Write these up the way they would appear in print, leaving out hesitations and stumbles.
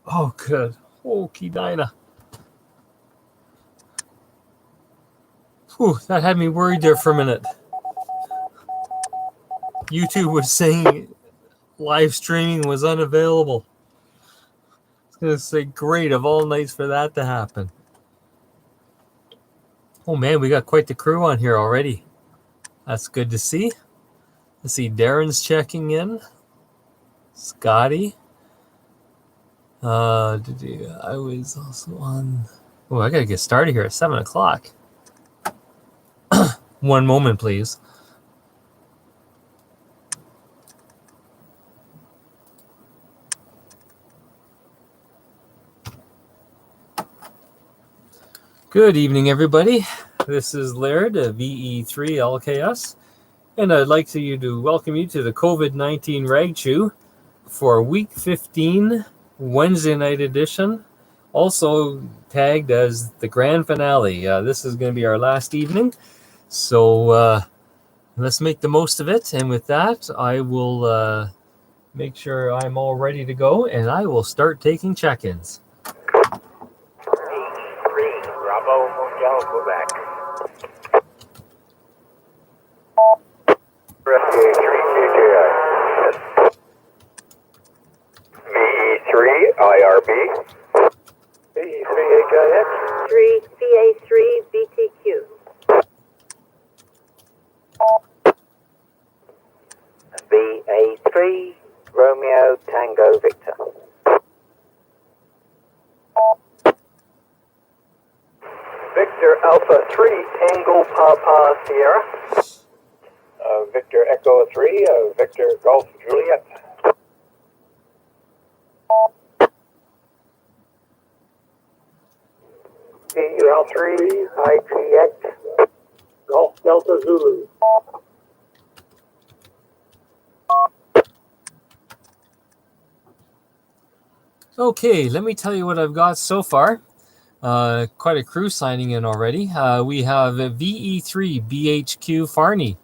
Oh, good. Okay, Dinah. Whew, that had me worried there for a minute. YouTube was saying live streaming was unavailable. I was going to say, great, of all nights for that to happen. Oh, man, we got quite the crew on here already. That's good to see. Let's see, Darren's checking in. Scotty. I was also on... Oh, I got to get started here at 7 o'clock. One moment, please. Good evening, everybody. This is Laird of VE3LKS, and I'd like to welcome you to the COVID-19 Rag Chew for Week 15, Wednesday night edition, also tagged as the grand finale. This is going to be our last evening, so let's make the most of it. And with that, I will make sure I'm all ready to go, and I will start taking check-ins. Bravo Hotel, Quebec. Rescue 3 VE3 IRB. VE3 HIX. 3 VA3 BTQ. VA3 Romeo Tango Victor. Victor Alpha 3 Tango Papa Sierra. Victor Echo 3 Victor Golf Juliet. VUL3 IGX Golf Delta Zulu. Okay, let me tell you what I've got so far. Quite a crew signing in already. We have VE3 BHQ Farney.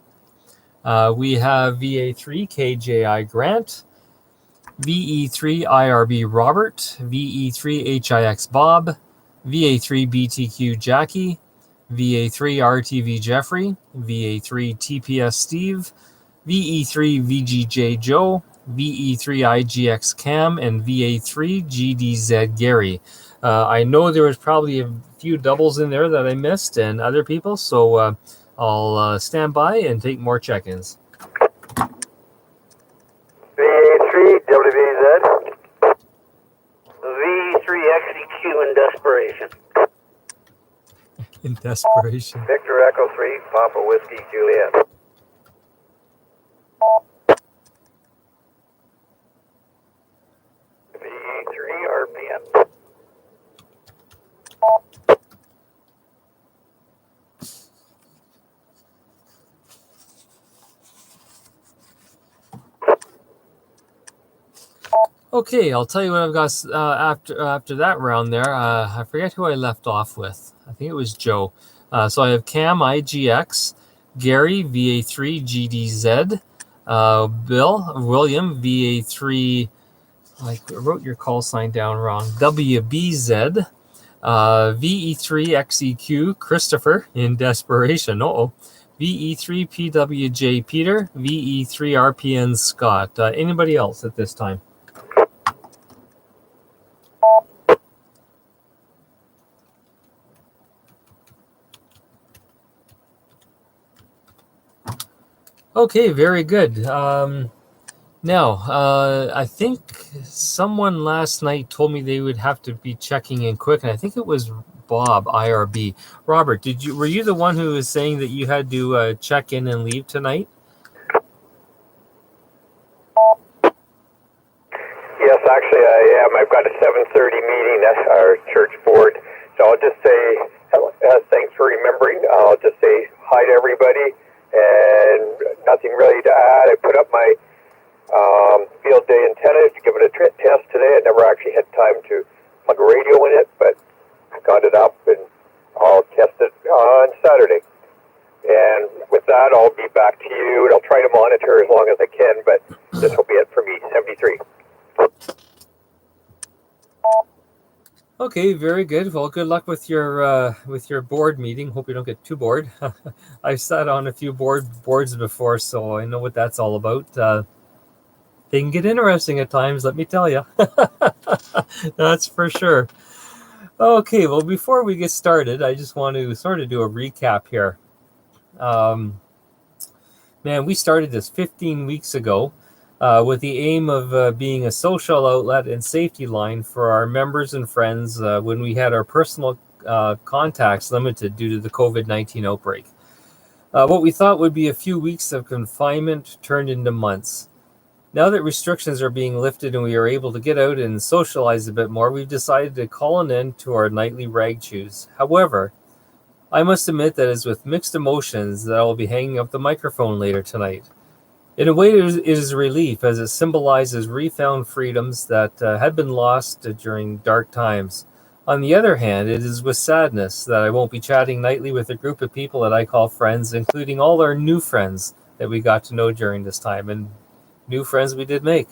We have VA3 KJI Grant, VE3 IRB Robert, VE3 HIX Bob, VA3 BTQ Jackie, VA3 RTV Jeffrey, VA3 TPS Steve, VE3 VGJ Joe, VE3 IGX Cam, and VA3 GDZ Gary. I know there was probably a few doubles in there that I missed and other people, so I'll stand by and take more check-ins. VA3 WVZ. V3 XEQ in desperation. In desperation. Victor Echo 3 Papa Whiskey Juliet. VE3 RPM. Okay, I'll tell you what I've got after that round there. I forget who I left off with. I think it was Joe. So I have Cam IGX, Gary VA3 GDZ, William VA3. I wrote your call sign down wrong. WBZ, VE3 XEQ Christopher in desperation. VE3 PWJ Peter, VE3 RPN Scott. Anybody else at this time? Okay, very good. Now, I think someone last night told me they would have to be checking in quick, and I think it was Bob, IRB. Robert, were you the one who was saying that you had to check in and leave tonight? Yes, actually I am. I've got a 7:30 meeting at our church board. So I'll just say thanks for remembering. I'll just say hi to everybody and nothing really to add. I put up my field day antenna to give it a test today. I never actually had time to plug a radio in it, but I got it up and I'll test it on Saturday. And with that, I'll be back to you and I'll try to monitor as long as I can, but this will be it for me, 73. Okay, very good. Well, good luck with your board meeting. Hope you don't get too bored. I've sat on a few boards before, so I know what that's all about. They can get interesting at times, let me tell you. That's for sure. Okay, well, before we get started, I just want to sort of do a recap here. Man, we started this 15 weeks ago with the aim of being a social outlet and safety line for our members and friends when we had our personal contacts limited due to the COVID-19 outbreak. What we thought would be a few weeks of confinement turned into months. Now that restrictions are being lifted and we are able to get out and socialize a bit more, we've decided to call an end to our nightly rag chews. However, I must admit that it's with mixed emotions that I will be hanging up the microphone later tonight. In a way, it is a relief as it symbolizes refound freedoms that had been lost during dark times. On the other hand, it is with sadness that I won't be chatting nightly with a group of people that I call friends, including all our new friends that we got to know during this time, and new friends we did make.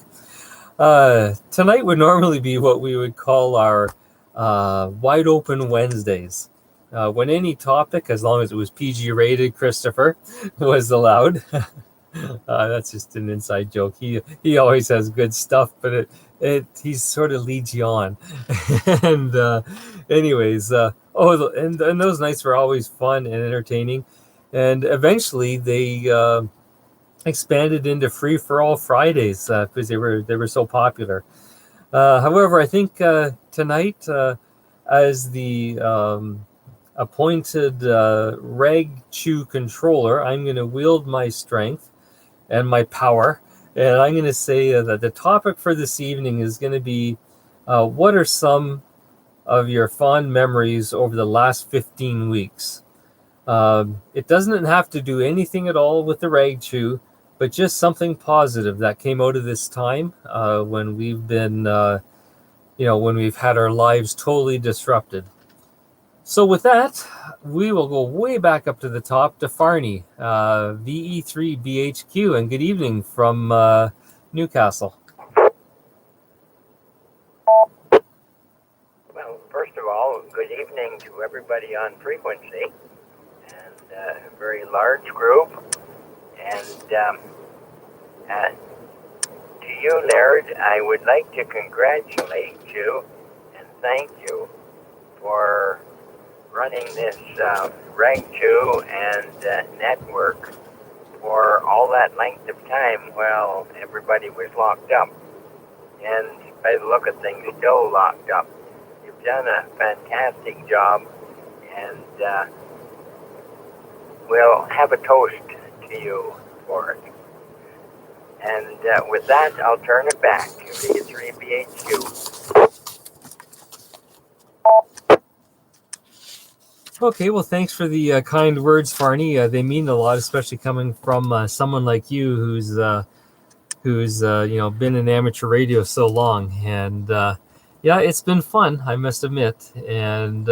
Tonight would normally be what we would call our wide open Wednesdays. When any topic, as long as it was PG rated, Christopher, was allowed. That's just an inside joke. He always has good stuff, but he sort of leads you on. And anyways, and those nights were always fun and entertaining. And eventually they expanded into free for all Fridays because they were so popular. However, I think tonight, as the appointed rag chew controller, I'm going to wield my strength and my power, and I'm going to say that the topic for this evening is going to be what are some of your fond memories over the last 15 weeks. It doesn't have to do anything at all with the rag chew, but just something positive that came out of this time when we've been, when we've had our lives totally disrupted. So with that, we will go way back up to the top to Farney, VE3BHQ, and good evening from Newcastle. Well, first of all, good evening to everybody on frequency, and a very large group. And to you, Laird, I would like to congratulate you and thank you for running this rag chew and network for all that length of time while everybody was locked up. And by the look of things, still locked up. You've done a fantastic job, and we'll have a toast to you for it. And with that, I'll turn it back to VE3BHQ. Okay, well, thanks for the kind words, Farney. They mean a lot, especially coming from someone like you who's been in amateur radio so long. And yeah, it's been fun, I must admit. And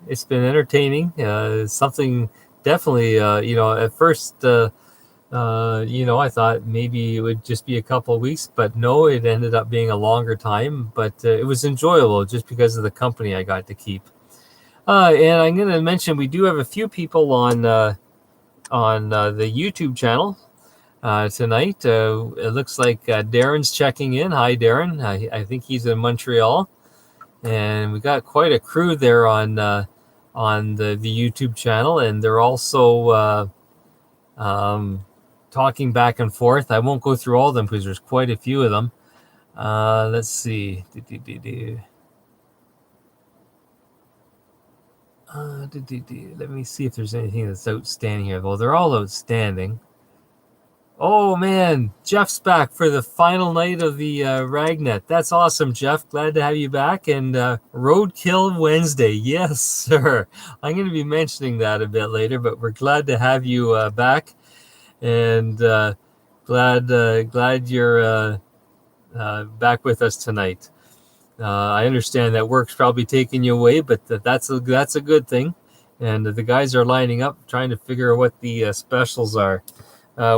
it's been entertaining. Something definitely, at first. I thought maybe it would just be a couple of weeks, but no, it ended up being a longer time. But it was enjoyable just because of the company I got to keep. And I'm going to mention we do have a few people on the YouTube channel tonight. It looks like Darren's checking in. Hi, Darren. I think he's in Montreal, and we got quite a crew there on the YouTube channel, and they're also talking back and forth. I won't go through all of them because there's quite a few of them. Let's see. Let me see if there's anything that's outstanding here. Well, they're all outstanding. Oh, man. Jeff's back for the final night of the Ragnet. That's awesome, Jeff. Glad to have you back. And Roadkill Wednesday. Yes, sir. I'm going to be mentioning that a bit later, but we're glad to have you back. And glad you're back with us tonight. I understand that work's probably taking you away, but that's a good thing. And the guys are lining up, trying to figure out what the specials are.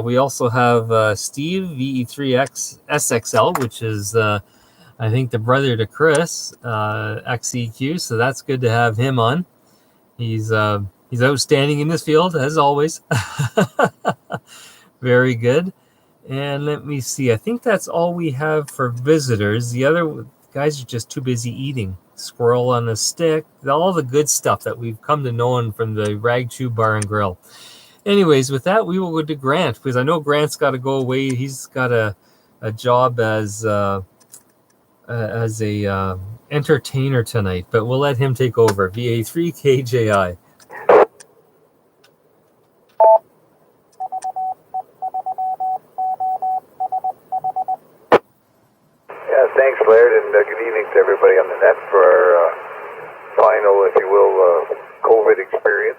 We also have Steve, VE3X SXL, which is I think the brother to Chris, XEQ. So that's good to have him on. He's outstanding in this field as always. Very good. And let me see. I think that's all we have for visitors. The other guys are just too busy eating. Squirrel on a stick, all the good stuff that we've come to know from the Rag Chew Bar and Grill. Anyways, with that, we will go to Grant, because I know Grant's got to go away. He's got a job as a entertainer tonight, but we'll let him take over. VA3KJI. Yeah, thanks, Laird, and good evening to everybody on the net for our final, if you will, COVID experience.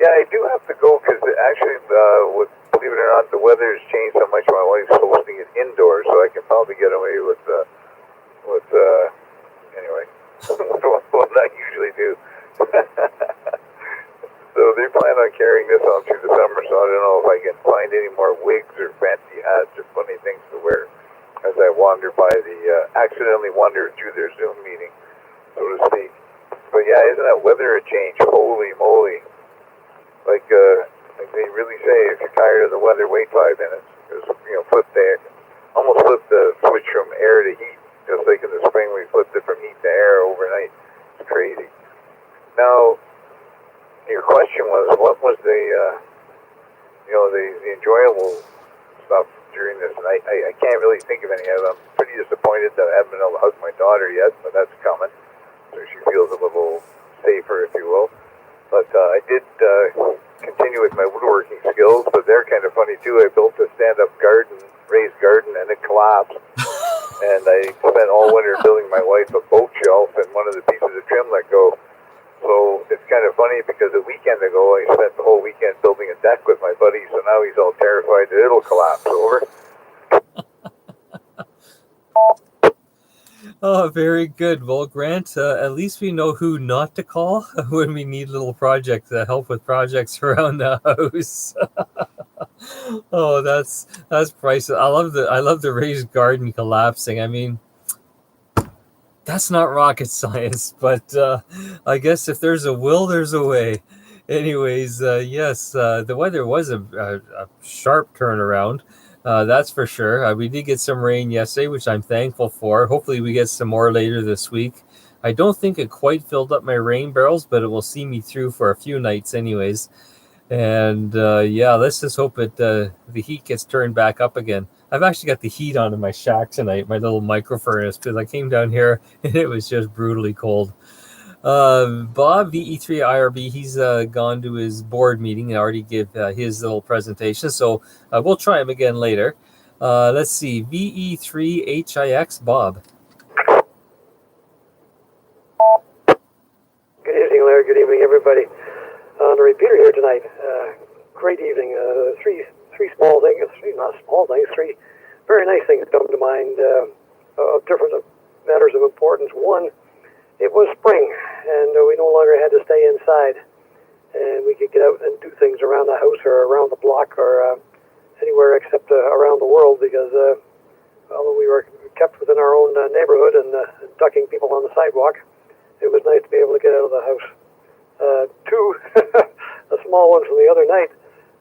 Yeah, I do have to go because actually, believe it or not, the weather has changed so much. My wife's hosting it indoors, so I can probably get away with anyway, what I usually do. So they plan on carrying this on through the summer, so I don't know if I can find any more wigs or fancy hats or funny things to wear as I accidentally wander through their Zoom meeting, so to speak. But yeah, isn't that weather a change? Holy moly. Like they really say, if you're tired of the weather, wait 5 minutes. Because, almost flip the switch from air to heat. Just like in the spring, we flipped it from heat to air overnight. It's crazy. Now, your question was, what was the enjoyable stuff during this? And I can't really think of any. I'm pretty disappointed that I haven't been able to hug my daughter yet, but that's coming. So she feels a little safer, if you will. But I did continue with my woodworking skills, but they're kind of funny too. I built a stand-up raised garden, and it collapsed. And I spent all winter building my wife a boat shelf, and one of the pieces of trim let go. So it's kind of funny because a weekend ago, I spent the whole weekend building a deck with my buddy, so now he's all terrified that it'll collapse. Over. Oh, very good. Well, Grant, at least we know who not to call when we need little projects help with projects around the house. Oh, that's priceless. I love the raised garden collapsing. I mean, that's not rocket science, but I guess if there's a will, there's a way. Anyways, yes, the weather was a sharp turnaround. That's for sure. We did get some rain yesterday, which I'm thankful for. Hopefully we get some more later this week. I don't think it quite filled up my rain barrels, but it will see me through for a few nights anyways. And yeah, let's just hope the heat gets turned back up again. I've actually got the heat on in my shack tonight, my little micro furnace, because I came down here and it was just brutally cold. Bob, VE3IRB, he's gone to his board meeting and already gave his little presentation, so we'll try him again later. Let's see, VE3HIX, Bob. Good evening, Larry. Good evening, everybody. On the repeater here tonight. Great evening. Three small things, three very nice things come to mind of different matters of importance. One, it was spring, and we no longer had to stay inside, and we could get out and do things around the house or around the block or anywhere except around the world, because although we were kept within our own neighborhood and ducking people on the sidewalk, it was nice to be able to get out of the house. Two, a small one from the other night.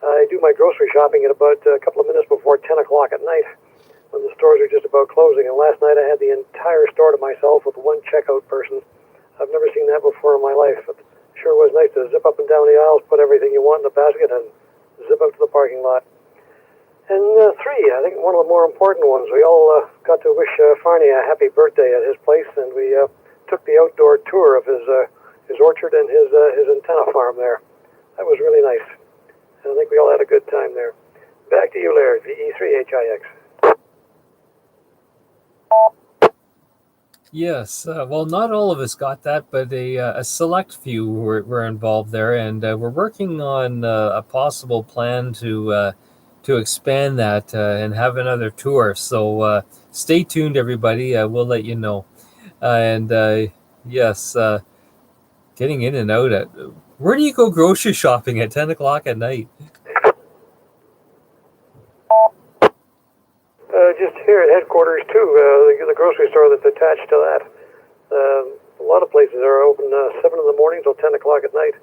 I do my grocery shopping at about a couple of minutes before 10 o'clock at night, when the stores are just about closing. And last night I had the entire store to myself with one checkout person. I've never seen that before in my life. But it sure was nice to zip up and down the aisles, put everything you want in the basket, and zip out to the parking lot. And three, I think one of the more important ones, we all got to wish Farney a happy birthday at his place, and we took the outdoor tour of his orchard and his antenna farm there. That was really nice. And I think we all had a good time there. Back to you, Larry, VE3HIX. Yes, well, not all of us got that, but a select few were involved there, and we're working on a possible plan to expand that and have another tour. So stay tuned, everybody. We'll let you know. And yes, getting in and out at. Where do you go grocery shopping at 10 o'clock at night? just here at headquarters too. The grocery store that's attached to that. A lot of places are open 7 in the morning till 10 o'clock at night,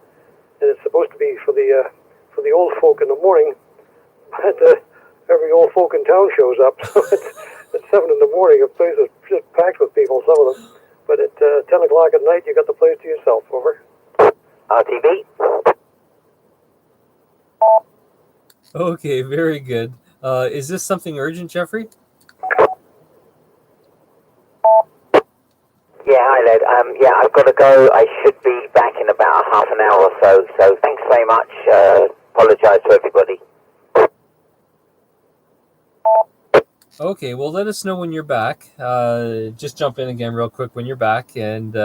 and it's supposed to be for the old folk in the morning. But every old folk in town shows up, so it's 7 in the morning. The place is just packed with people. Some of them, but at 10 o'clock at night, you got the place to yourself. Over. RTV. Okay, very good. Is this something urgent, Jeffrey? Yeah, hi, Led. Yeah, I've got to go. I should be back in about a half an hour or so. So thanks very much. Apologise to everybody. Okay, well, let us know when you're back. Just jump in again real quick when you're back, and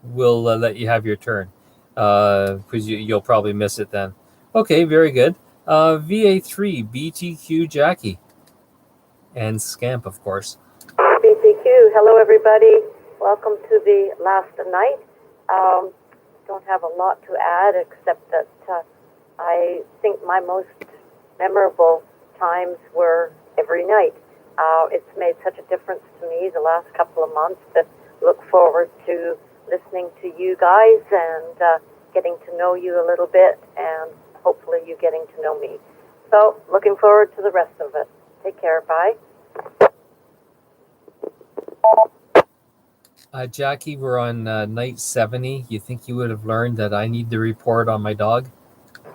we'll let you have your turn, because you'll probably miss it then. Okay, very good. VA3, BTQ Jackie, and Scamp, of course. BTQ, hello everybody. Welcome to the last night. Don't have a lot to add except that I think my most memorable times were every night. It's made such a difference to me the last couple of months that look forward to listening to you guys and getting to know you a little bit, and hopefully you getting to know me. So looking forward to the rest of it. Take care. Bye. Jackie, we're on night 70. You think you would have learned that I need to report on my dog?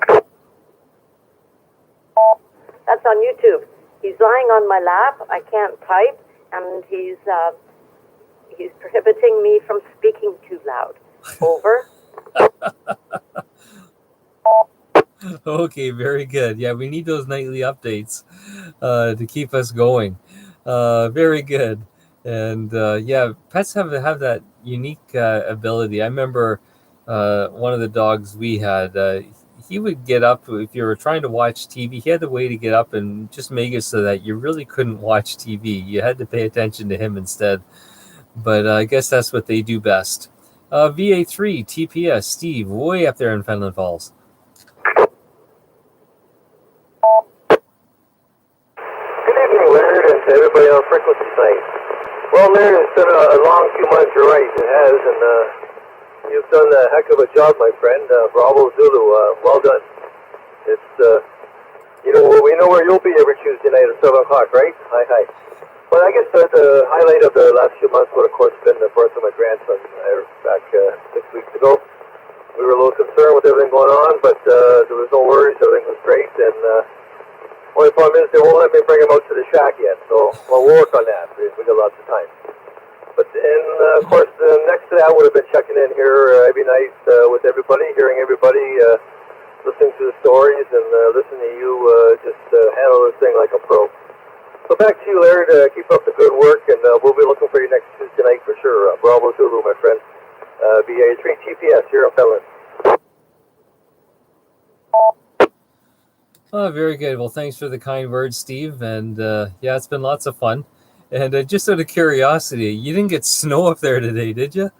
That's on YouTube. He's lying on my lap. I can't type, and he's prohibiting me from speaking too loud. Over. Okay, very good. Yeah, we need those nightly updates to keep us going. Very good. And yeah, pets have that unique ability. I remember one of the dogs we had. He would get up if you were trying to watch TV. He had the way to get up and just make it so that you really couldn't watch TV. You had to pay attention to him instead. But I guess that's what they do best. VA3 TPS Steve, way up there in Fenland Falls. Good evening, Leonard, and to everybody on frequency site. Well, Leonard, it's been a long few months, you're right, it has, and you've done a heck of a job, my friend. Bravo Zulu, well done. It's, we know where you'll be every Tuesday night at 7 o'clock, right? Hi. Well, I guess the highlight of the last few months would, of course, been the birth of my grandson back 6 weeks ago. We were a little concerned with everything going on, but there was no worries, everything was great, and only problem is they won't let me bring him out to the shack yet, so we'll work on that. We got lots of time. But then, of course, next to that would have been checking in here every night with everybody, hearing everybody, listening to the stories, and listening to you just handle this thing like a pro. So back to you, Laird. Keep up the good work, and we'll be looking for you next Tuesday night for sure. Bravo Zulu, my friend. VA3 TPS here in Finland. Oh, very good. Well, thanks for the kind words, Steve. And yeah, it's been lots of fun. And just out of curiosity, you didn't get snow up there today, did you?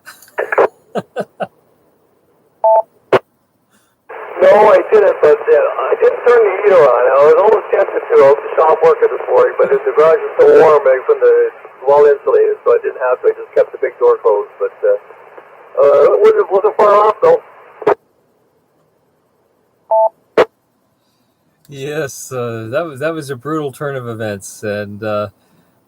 No, I didn't, but I didn't turn the heater on. I was almost tempted to. I was the shop worker this morning, but the garage is so warm from the well insulated, so I didn't have to. I just kept the big door closed. But it wasn't far off, though. Yes, that was a brutal turn of events. And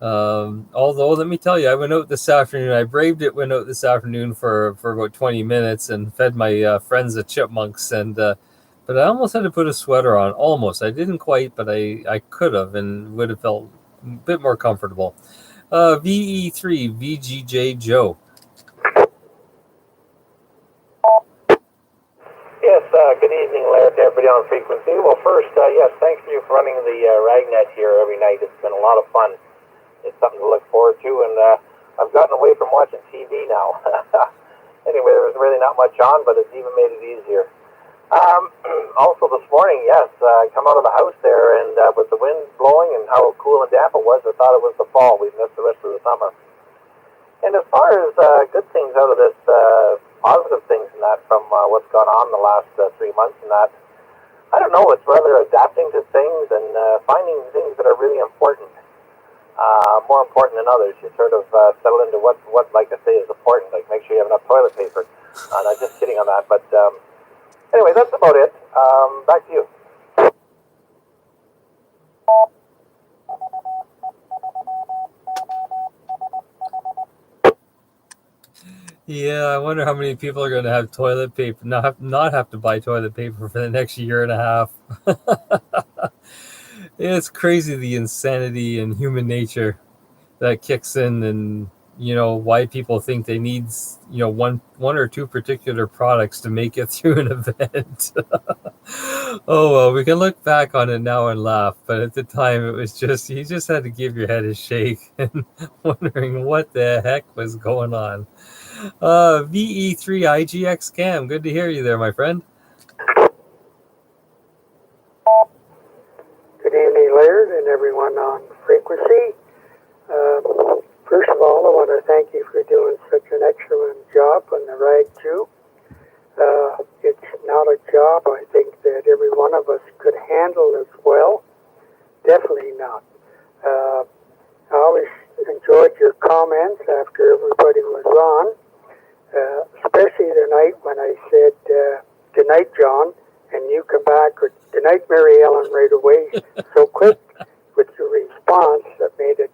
although, let me tell you, I went out this afternoon. I braved it. Went out this afternoon for about 20 minutes and fed my friends the chipmunks. And but I almost had to put a sweater on. Almost, I didn't quite, but I could have and would have felt a bit more comfortable. VE3 VGJ Joe. Yes, good evening, Laird, to everybody on frequency. Well, first, yes, thanks to you for running the Ragnet here every night. It's been a lot of fun. It's something to look forward to, and I've gotten away from watching TV now. Anyway, there was really not much on, but it's even made it easier. Also this morning, yes, I come out of the house there, and with the wind blowing and how cool and damp it was, I thought it was the fall. We've missed the rest of the summer. And as far as good things out of this, positive things and that from what's gone on the last 3 months and that, I don't know, it's rather adapting to things and finding things that are really important. more important than others. You sort of settle into what, like I say, is important. Like make sure you have enough toilet paper. I'm just kidding on that, but anyway, that's about it. Back to you. Yeah, I wonder how many people are going to have toilet paper, not have to buy toilet paper for the next year and a half. It's crazy, the insanity in human nature that kicks in, and why people think they need one or two particular products to make it through an event. Oh well, we can look back on it now and laugh, but at the time it was just, you just had to give your head a shake and wondering what the heck was going on. VE3 IGX Cam, good to hear you there, my friend. Good evening, Laird, and everyone on frequency. First of all, I want to thank you for doing such an excellent job on the Rag Jew. It's not a job I think that every one of us could handle as well. Definitely not. I always enjoyed your comments after everybody was on, especially the night when I said, good night, John, and you come back with, good night, Mary Ellen, right away, so quick with your response that made it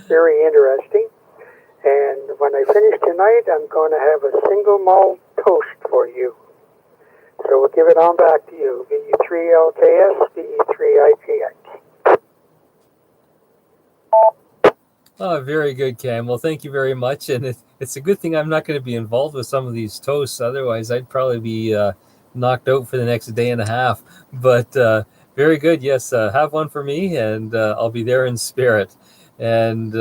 very interesting. And when I finish tonight, I'm going to have a single malt toast for you. So we'll give it on back to you. VE3LKS, VE3IGX. Oh, very good, Cam. Well, thank you very much. And it's a good thing I'm not going to be involved with some of these toasts. Otherwise, I'd probably be knocked out for the next day and a half. But very good. Yes, have one for me, and I'll be there in spirit. And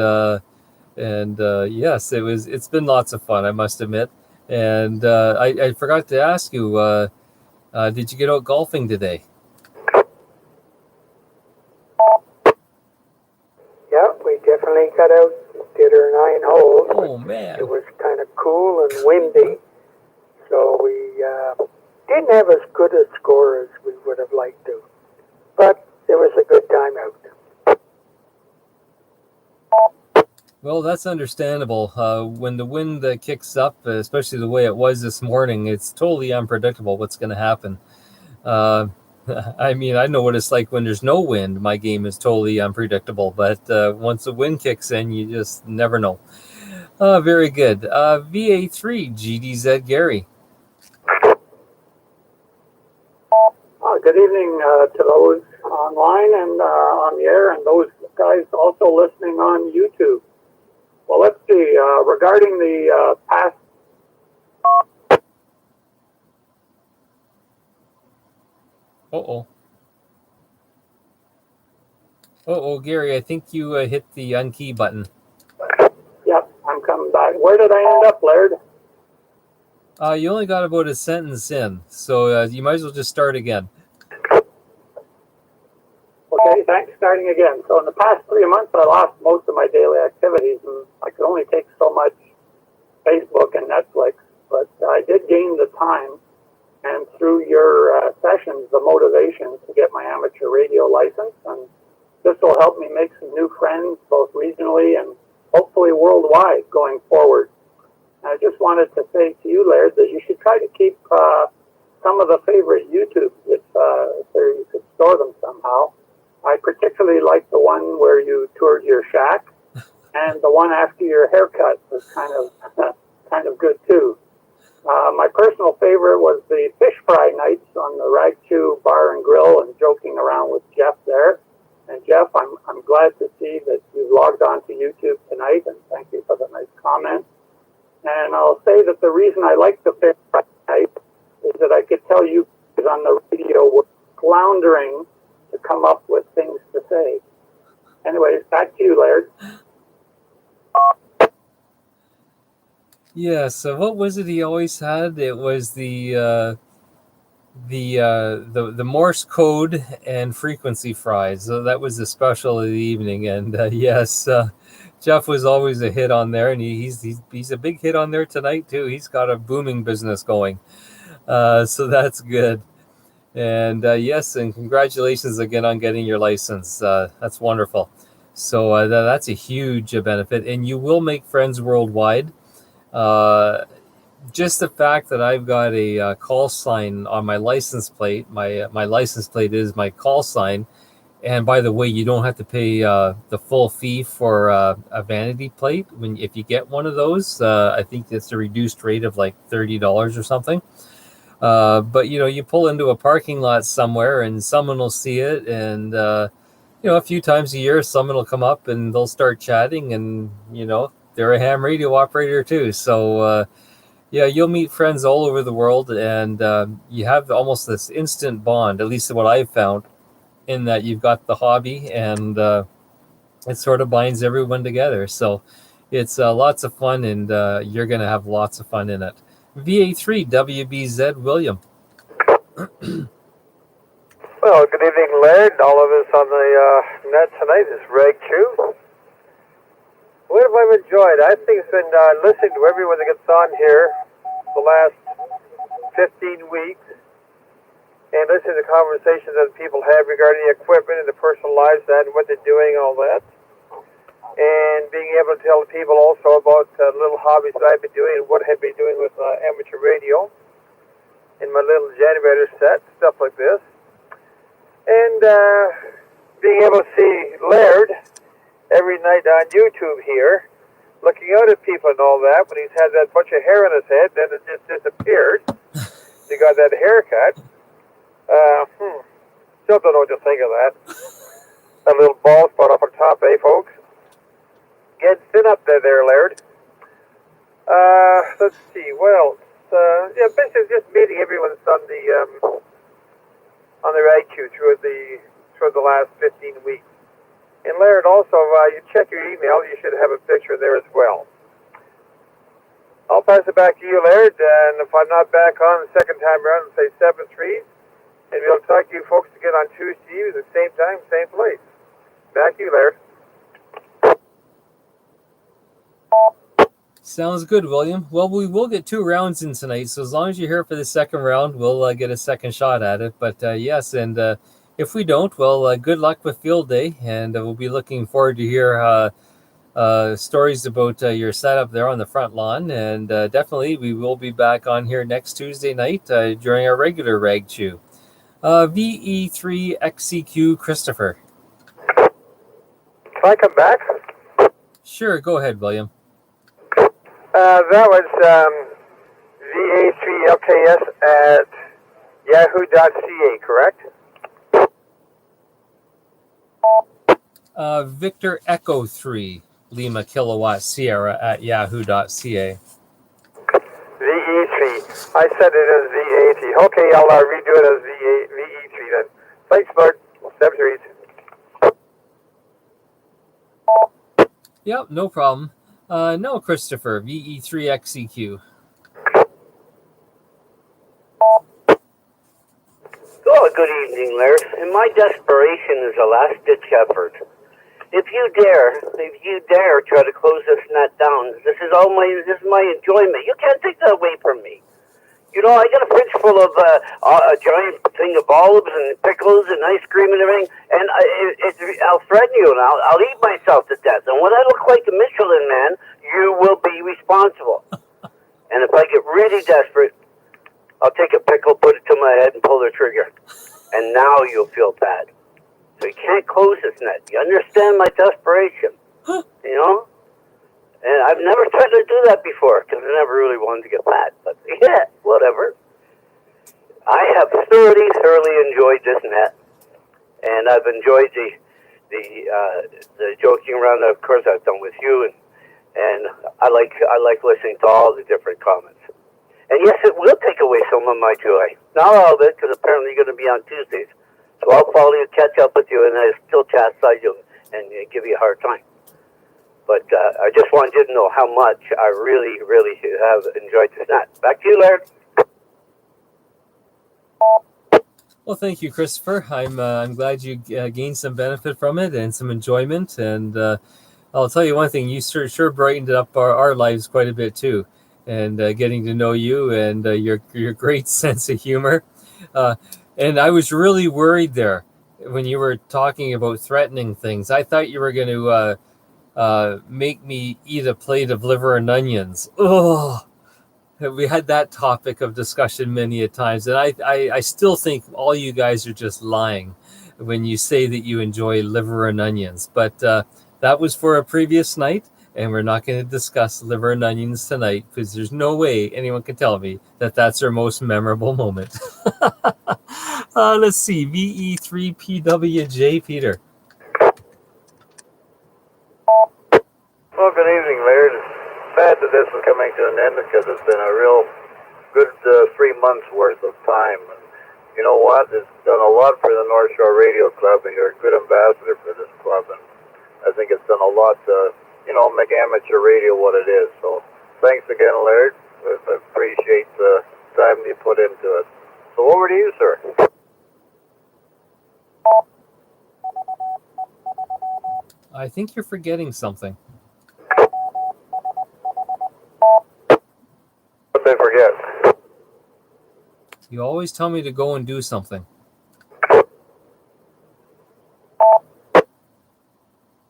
yes, it's been lots of fun, I must admit. And I forgot to ask you, did you get out golfing today? Yeah, we definitely got out, did our 9 holes. Oh, man. It was kind of cool and windy, so we didn't have as good a score as we would have liked to. But it was a good time out. Well, that's understandable. When the wind kicks up, especially the way it was this morning, it's totally unpredictable what's going to happen. I mean, I know what it's like when there's no wind. My game is totally unpredictable. But once the wind kicks in, you just never know. Very good. VA3, GDZ Gary. Good evening to those online and on the air, and those guys also listening on YouTube. Well, let's see. Regarding the past. Gary, I think you hit the unkey button. Yep, I'm coming back. Where did I end up, Laird? You only got about a sentence in, so you might as well just start again. Okay, thanks. Starting again. So in the past 3 months, I lost most of my daily activities, and I could only take so much Facebook and Netflix, but I did gain the time, and through your sessions, the motivation to get my amateur radio license, and this will help me make some new friends, both regionally and hopefully worldwide going forward. And I just wanted to say to you, Laird, that you should try to keep some of the favorite YouTubes if you could store them somehow. I particularly like the one where you toured your shack, and the one after your haircut was kind of good too. My personal favorite was the fish fry nights on the Rag Chew Bar and Grill and joking around with Jeff there. And Jeff, I'm glad to see that you've logged on to YouTube tonight, and thank you for the nice comment. And I'll say that the reason I like the fish fry night is that I could tell you on the radio were floundering to come up with things to say. Anyways, back to you, Laird. Yeah, so what was it he always had? It was the Morse code and frequency fries. So that was the special of the evening. And yes, Jeff was always a hit on there, and he's a big hit on there tonight too. He's got a booming business going, so that's good. And yes, and congratulations again on getting your license. That's wonderful. So that's a huge benefit, and you will make friends worldwide. Just the fact that I've got a call sign on my license plate, my license plate is my call sign. And by the way, you don't have to pay the full fee for a vanity plate if you get one of those. I think it's a reduced rate of like $30 or something. But you pull into a parking lot somewhere, and someone will see it, and a few times a year, someone will come up and they'll start chatting, and they're a ham radio operator too. So yeah, you'll meet friends all over the world, and you have almost this instant bond. At least what I've found, in that you've got the hobby, and it sort of binds everyone together. So it's lots of fun, and you're going to have lots of fun in it. VA3 WBZ William. Well, good evening, Laird, and all of us on the net tonight. This is Reg Chu. What have I enjoyed? I think it's been listening to everyone that gets on here the last 15 weeks, and listening to conversations that people have regarding the equipment and the personal lives and what they're doing and all that. And being able to tell people also about little hobbies that I've been doing and what I've been doing with amateur radio in my little generator set, stuff like this. And being able to see Laird every night on YouTube here, looking out at people and all that, when he's had that bunch of hair on his head, then it just disappeared. He got that haircut. Still don't know what to think of that. A little bald spot up on top, eh, folks? Get sit up there, Laird. Let's see, what else? Yeah, basically just meeting everyone on the IQ through the last 15 weeks. And Laird, also, you check your email, you should have a picture there as well. I'll pass it back to you, Laird, and if I'm not back on the second time around, say 7-3. And we'll talk to you folks again on Tuesday at the same time, same place. Back to you, Laird. Sounds good, William. Well, we will get 2 rounds in tonight, so as long as you're here for the second round, we'll get a second shot at it. But yes, and if we don't, well, good luck with field day, and we'll be looking forward to hear stories about your setup there on the front lawn. And definitely, we will be back on here next Tuesday night during our regular Rag Chew. VE3XCQ Christopher. Can I come back? Sure, go ahead, William. That was VA3LKS at yahoo.ca, correct? Victor Echo 3 Lima Kilowatt Sierra at yahoo.ca. VE3. I said it as VA3. Okay, I'll redo it as VE3 then. Thanks, Bart. 7-3. Yep, no problem. No, Christopher, VE3XEQ. Oh, good evening, Laird. And my desperation is a last-ditch effort. If you dare try to close this net down, this is my enjoyment. You can't take that away from me. You know, I got a fridge full of a giant thing of olives and pickles and ice cream and everything, and I'll threaten you, and I'll eat myself to death. And when I look like a Michelin man, you will be responsible. And if I get really desperate, I'll take a pickle, put it to my head, and pull the trigger. And now you'll feel bad. So you can't close this net. You understand my desperation, you know? And I've never tried to do that before because I never really wanted to get fat. But yeah, whatever. I have thoroughly enjoyed this net, and I've enjoyed the joking around that, of course, I've done with you, and I like listening to all the different comments. And yes, it will take away some of my joy. Not all of it, because apparently you're going to be on Tuesdays. So I'll follow you, catch up with you, and I still chastise you and give you a hard time. But I just wanted you to know how much I really have enjoyed this night. Back to you, Laird. Well, thank you, Christopher. I'm glad you gained some benefit from it and some enjoyment. And I'll tell you one thing: you sure brightened up our lives quite a bit too. And getting to know you and your great sense of humor. And I was really worried there when you were talking about threatening things. I thought you were going to make me eat a plate of liver and onions. Oh, we had that topic of discussion many a times, and I still think all you guys are just lying when you say that you enjoy liver and onions. But that was for a previous night, and we're not going to discuss liver and onions tonight because there's no way anyone can tell me that that's their most memorable moment. Let's see, VE3PWJ, Peter. Well, good evening, Laird. It's sad that this is coming to an end because it's been a real good 3 months worth of time. And you know what? It's done a lot for the North Shore Radio Club, and you're a good ambassador for this club. And I think it's done a lot to, make amateur radio what it is. So thanks again, Laird. I appreciate the time you put into it. So over to you, sir. I think you're forgetting something. What did I forget? You always tell me to go and do something.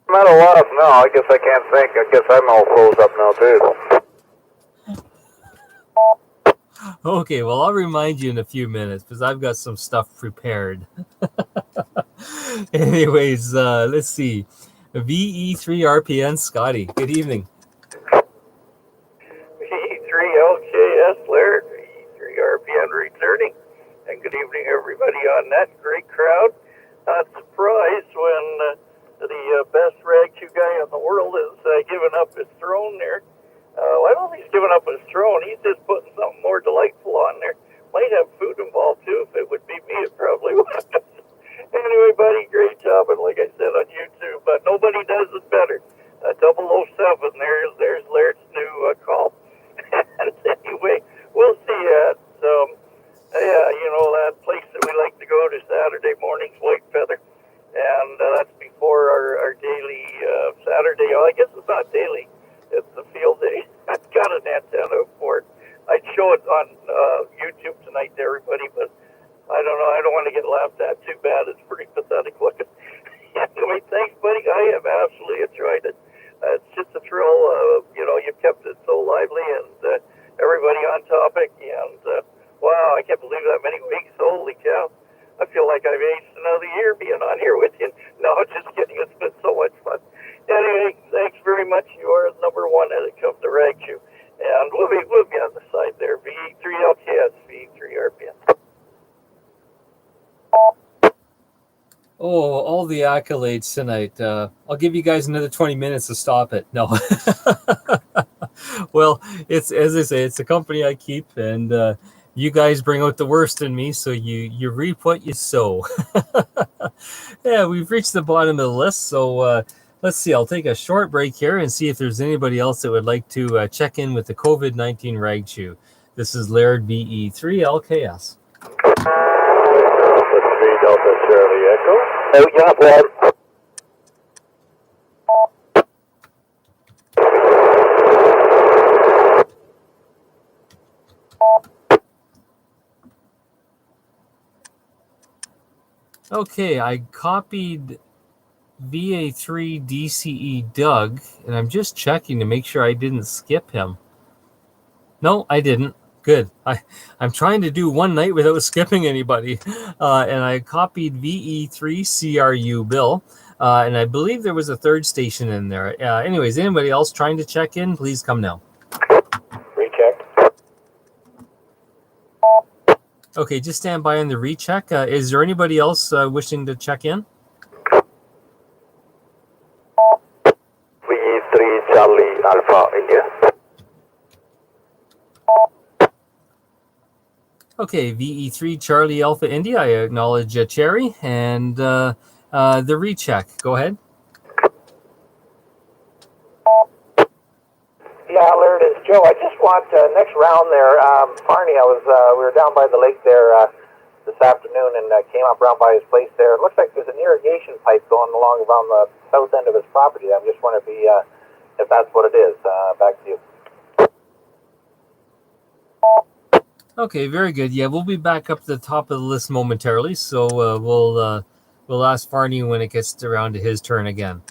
I'm at a loss now. I guess I can't think. I guess I'm all froze up now, too. Okay, well, I'll remind you in a few minutes because I've got some stuff prepared. Anyways, let's see. VE3RPN, Scotty. Good evening. VE3LKS, Laird. VE3RPN returning. And good evening, everybody on that great crowd. Not surprised when the best rag chew guy in the world is giving up his throne there. I don't think he's giving up his throne. He's just putting something more delightful on there. Might have food involved too. If it would be me, it probably would. Anyway, buddy, great job. And like I said on YouTube, but nobody does it better. 007, there's Laird's new call. And anyway, we'll see at, that place that we like to go to Saturday mornings, White Feather. And that's before our daily Saturday. Oh, I guess it's not daily. It's the field day. I've got an antenna for it. I'd show it on YouTube tonight to everybody, but I don't know. I don't want to get laughed at too bad. It's pretty pathetic looking. Anyway, thanks, buddy. I have absolutely enjoyed it. It's just a thrill. You've kept it so lively and everybody on topic. And wow, I can't believe that many weeks. Holy cow. I feel like I've aged another year being on here with you. No, just kidding. It's been so much fun. Anyway, thanks very much. You are number one when it comes to rag chew. And we'll be on the side there. VE3LKS, VE3RPN. Oh, all the accolades tonight. I'll give you guys another 20 minutes to stop it. No. Well, it's, as I say, it's a company I keep, and you guys bring out the worst in me, so you reap what you sow. Yeah, we've reached the bottom of the list, so let's see. I'll take a short break here and see if there's anybody else that would like to check in with the COVID-19 rag chew. This is Laird, VE3LKS. Delta Charlie Echo. Oh, yeah, well. Okay, I copied VA3 DCE Doug, and I'm just checking to make sure I didn't skip him. No, I didn't. Good. I'm trying to do one night without skipping anybody. And I copied VE3 CRU Bill, and I believe there was a third station in there. Anyways, anybody else trying to check in, please come now. Recheck. Okay, just stand by on the recheck. Is there anybody else wishing to check in? VE3 Charlie Alpha India. Okay, VE3 Charlie Alpha India. I acknowledge Cherry and the recheck. Go ahead. Yeah, Laird, it's Joe. I just want next round there, Barney. We were down by the lake there this afternoon and came up around by his place there. It looks like there's an irrigation pipe going along around the south end of his property. I'm just wondering if that's what it is. Back to you. Okay, very good. Yeah, we'll be back up to the top of the list momentarily, so we'll We'll ask Farney when it gets around to his turn again.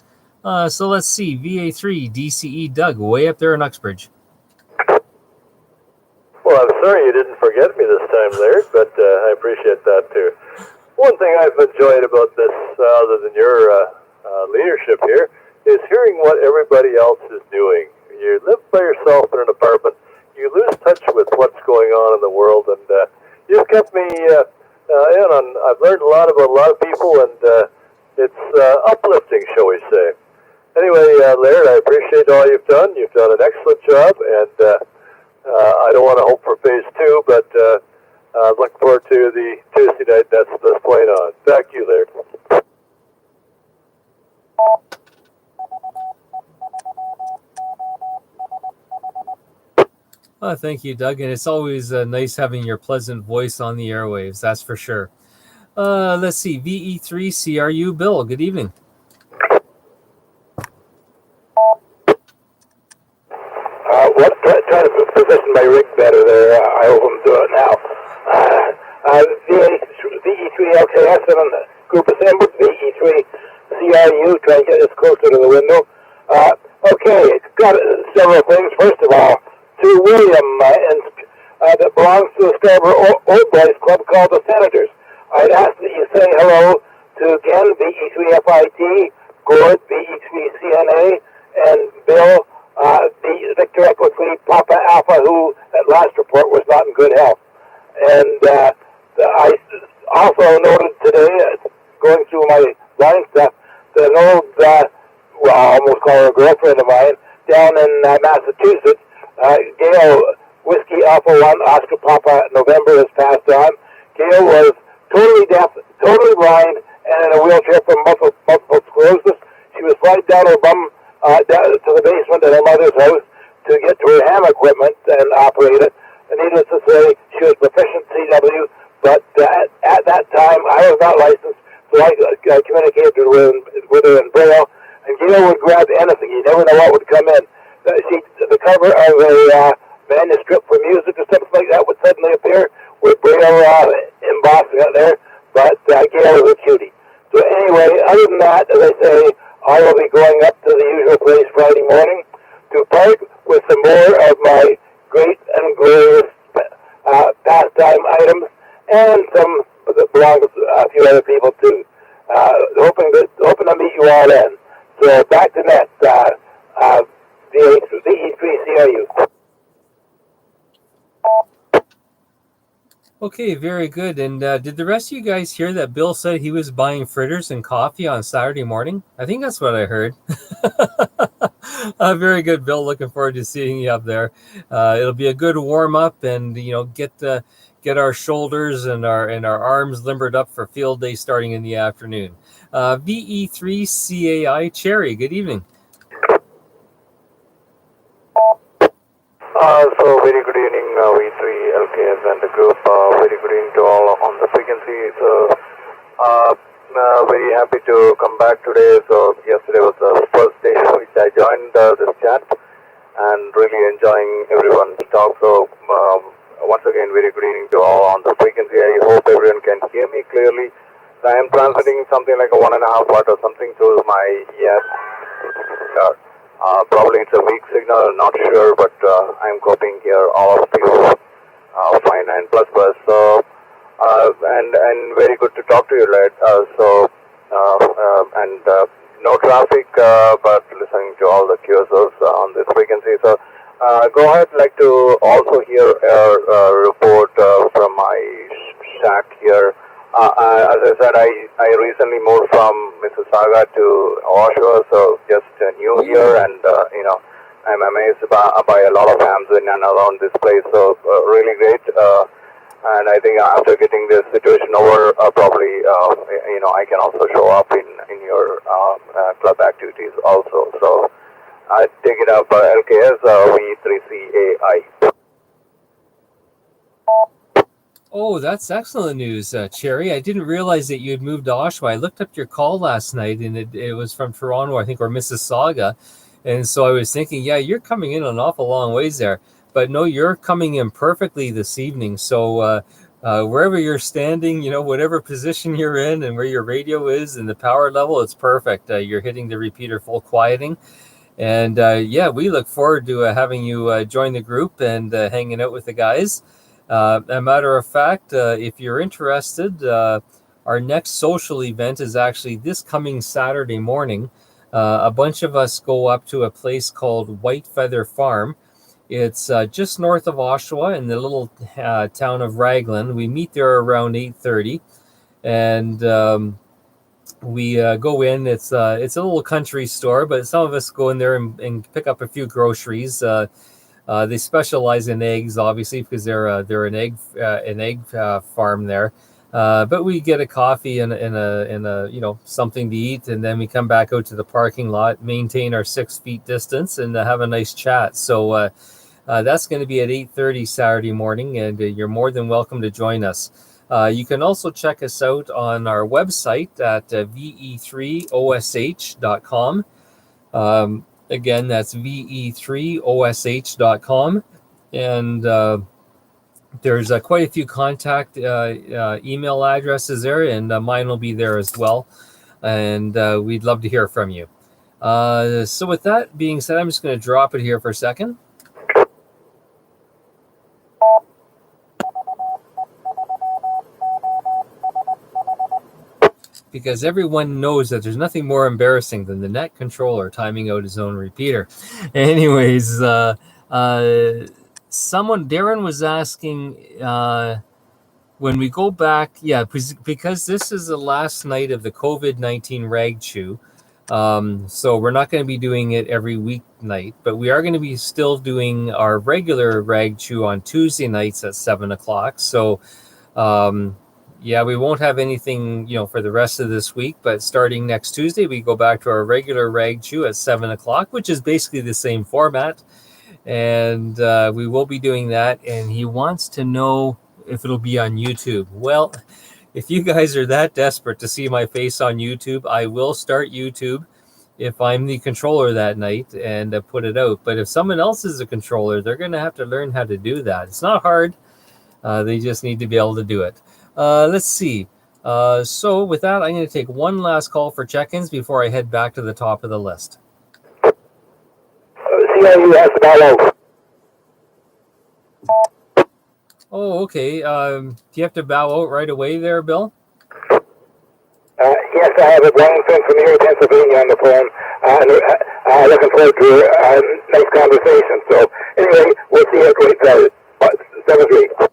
So let's see. VA3 DCE Doug, way up there in Uxbridge. Well, I'm sorry you didn't forget me this time, Laird, but I appreciate that too. One thing I've enjoyed about this, other than your leadership here, is hearing what everybody else is doing. You live by yourself in an apartment, you lose touch with what's going on in the world, and you've kept me in on. I've learned a lot about a lot of people, and it's uplifting, shall we say. Anyway, Laird, I appreciate all you've done. You've done an excellent job, and I don't want to hope for phase 2, but I'm looking forward to the Tuesday night that's playing on. Back to you, Laird. Thank you, Doug. And it's always nice having your pleasant voice on the airwaves, that's for sure. Let's see. VE3 CRU Bill, good evening. Trying to position my rig better there. I hope I'm doing it now. VE3 LKS and on the group assembled. VE3 CRU, trying to get this closer to the window. Okay, got several things. First of all, to William, that belongs to the Scarborough Old Boys Club called the Senators. I'd ask that you say hello to Ken, VE3FIT, Gord, VE3CNA, and Bill, the Victor Echo 3 Papa Alpha, who at last report was not in good health. And I also noted today, going through my line stuff, that an old, well, I almost call her a girlfriend of mine, down in Massachusetts, Gail Whiskey Alpha 1 Oscar Papa November has passed on. Gail was totally deaf, totally blind, and in a wheelchair from multiple sclerosis. She was sliding down her bum down to the basement at her mother's house to get to her ham equipment and operate it. And needless to say, she was proficient CW, but at that time, I was not licensed, so I communicated with her in Braille, and Gail would grab anything. You never know what would come in. The cover of a manuscript for music or something like that would suddenly appear with Braille embossing it there, but Gail was a cutie. So anyway, other than that, as I say, I will be going up to the usual place Friday morning to part with some more of my great and glorious pastime items and some that belong to a few other people too. Hoping to meet you all then. So back to net, VE3CRU. Okay, very good. And did the rest of you guys hear that Bill said he was buying fritters and coffee on Saturday morning? I think that's what I heard. Very good, Bill. Looking forward to seeing you up there. It'll be a good warm up, and get our shoulders and our arms limbered up for field day starting in the afternoon. VE3CAI Cherry, good evening. So very good evening, V3 LKS and the group. Very good evening to all on the frequency. So very happy to come back today. So yesterday was the first day which I joined this chat, and really enjoying everyone's talk. So once again, very good evening to all on the frequency. I hope everyone can hear me clearly. So I am transmitting something like a 1.5 watt or something to my probably it's a weak signal, I'm not sure, but I'm coping here all of you fine and plus. So and very good to talk to you, right? No traffic, but listening to all the QSOs on this frequency. So go ahead. Like to also hear a report from my shack here. As I said, I recently moved from Mississauga to Oshawa, so just new here, and I'm amazed by a lot of hams in and around this place. So really great, and I think after getting this situation over, probably I can also show up in your club activities also. So I take it up LKS V3CAI. Oh, that's excellent news, Cherry. I didn't realize that you had moved to Oshawa. I looked up your call last night, and it was from Toronto, I think, or Mississauga. And so I was thinking, yeah, you're coming in an awful long ways there. But no, you're coming in perfectly this evening. So wherever you're standing, whatever position you're in and where your radio is and the power level, it's perfect. You're hitting the repeater full quieting. And we look forward to having you join the group and hanging out with the guys. A matter of fact, if you're interested, our next social event is actually this coming Saturday morning. A bunch of us go up to a place called White Feather Farm. It's just north of Oshawa in the little town of Raglan. We meet there around 8:30, and we go in. It's a little country store, but some of us go in there and pick up a few groceries. They specialize in eggs, obviously, because they're an egg farm there. But we get a coffee and a something to eat, and then we come back out to the parking lot, maintain our 6 feet distance, and have a nice chat. So that's going to be at 8:30 Saturday morning, and you're more than welcome to join us. You can also check us out on our website at ve3osh.com. Again, that's ve3osh.com, and there's quite a few contact email addresses there, and mine will be there as well. And we'd love to hear from you. So with that being said, I'm just going to drop it here for a second. Because everyone knows that there's nothing more embarrassing than the net controller timing out his own repeater. Anyways, Darren was asking, when we go back, because this is the last night of the COVID-19 Rag Chew, so we're not going to be doing it every weeknight, but we are going to be still doing our regular Rag Chew on Tuesday nights at 7 o'clock. So, we won't have anything, for the rest of this week, but starting next Tuesday, we go back to our regular Rag Chew at 7 o'clock, which is basically the same format. And we will be doing that. And he wants to know if it'll be on YouTube. Well, if you guys are that desperate to see my face on YouTube, I will start YouTube if I'm the controller that night and put it out. But if someone else is a controller, they're going to have to learn how to do that. It's not hard. They just need to be able to do it. Let's see. So with that, I'm going to take one last call for check-ins before I head back to the top of the list. CIU has to bow out. Oh, okay. Do you have to bow out right away there, Bill? Yes, I have a Wellington from here in Pennsylvania on the phone. Looking forward to a nice conversation. So anyway, we'll see you at 7-3.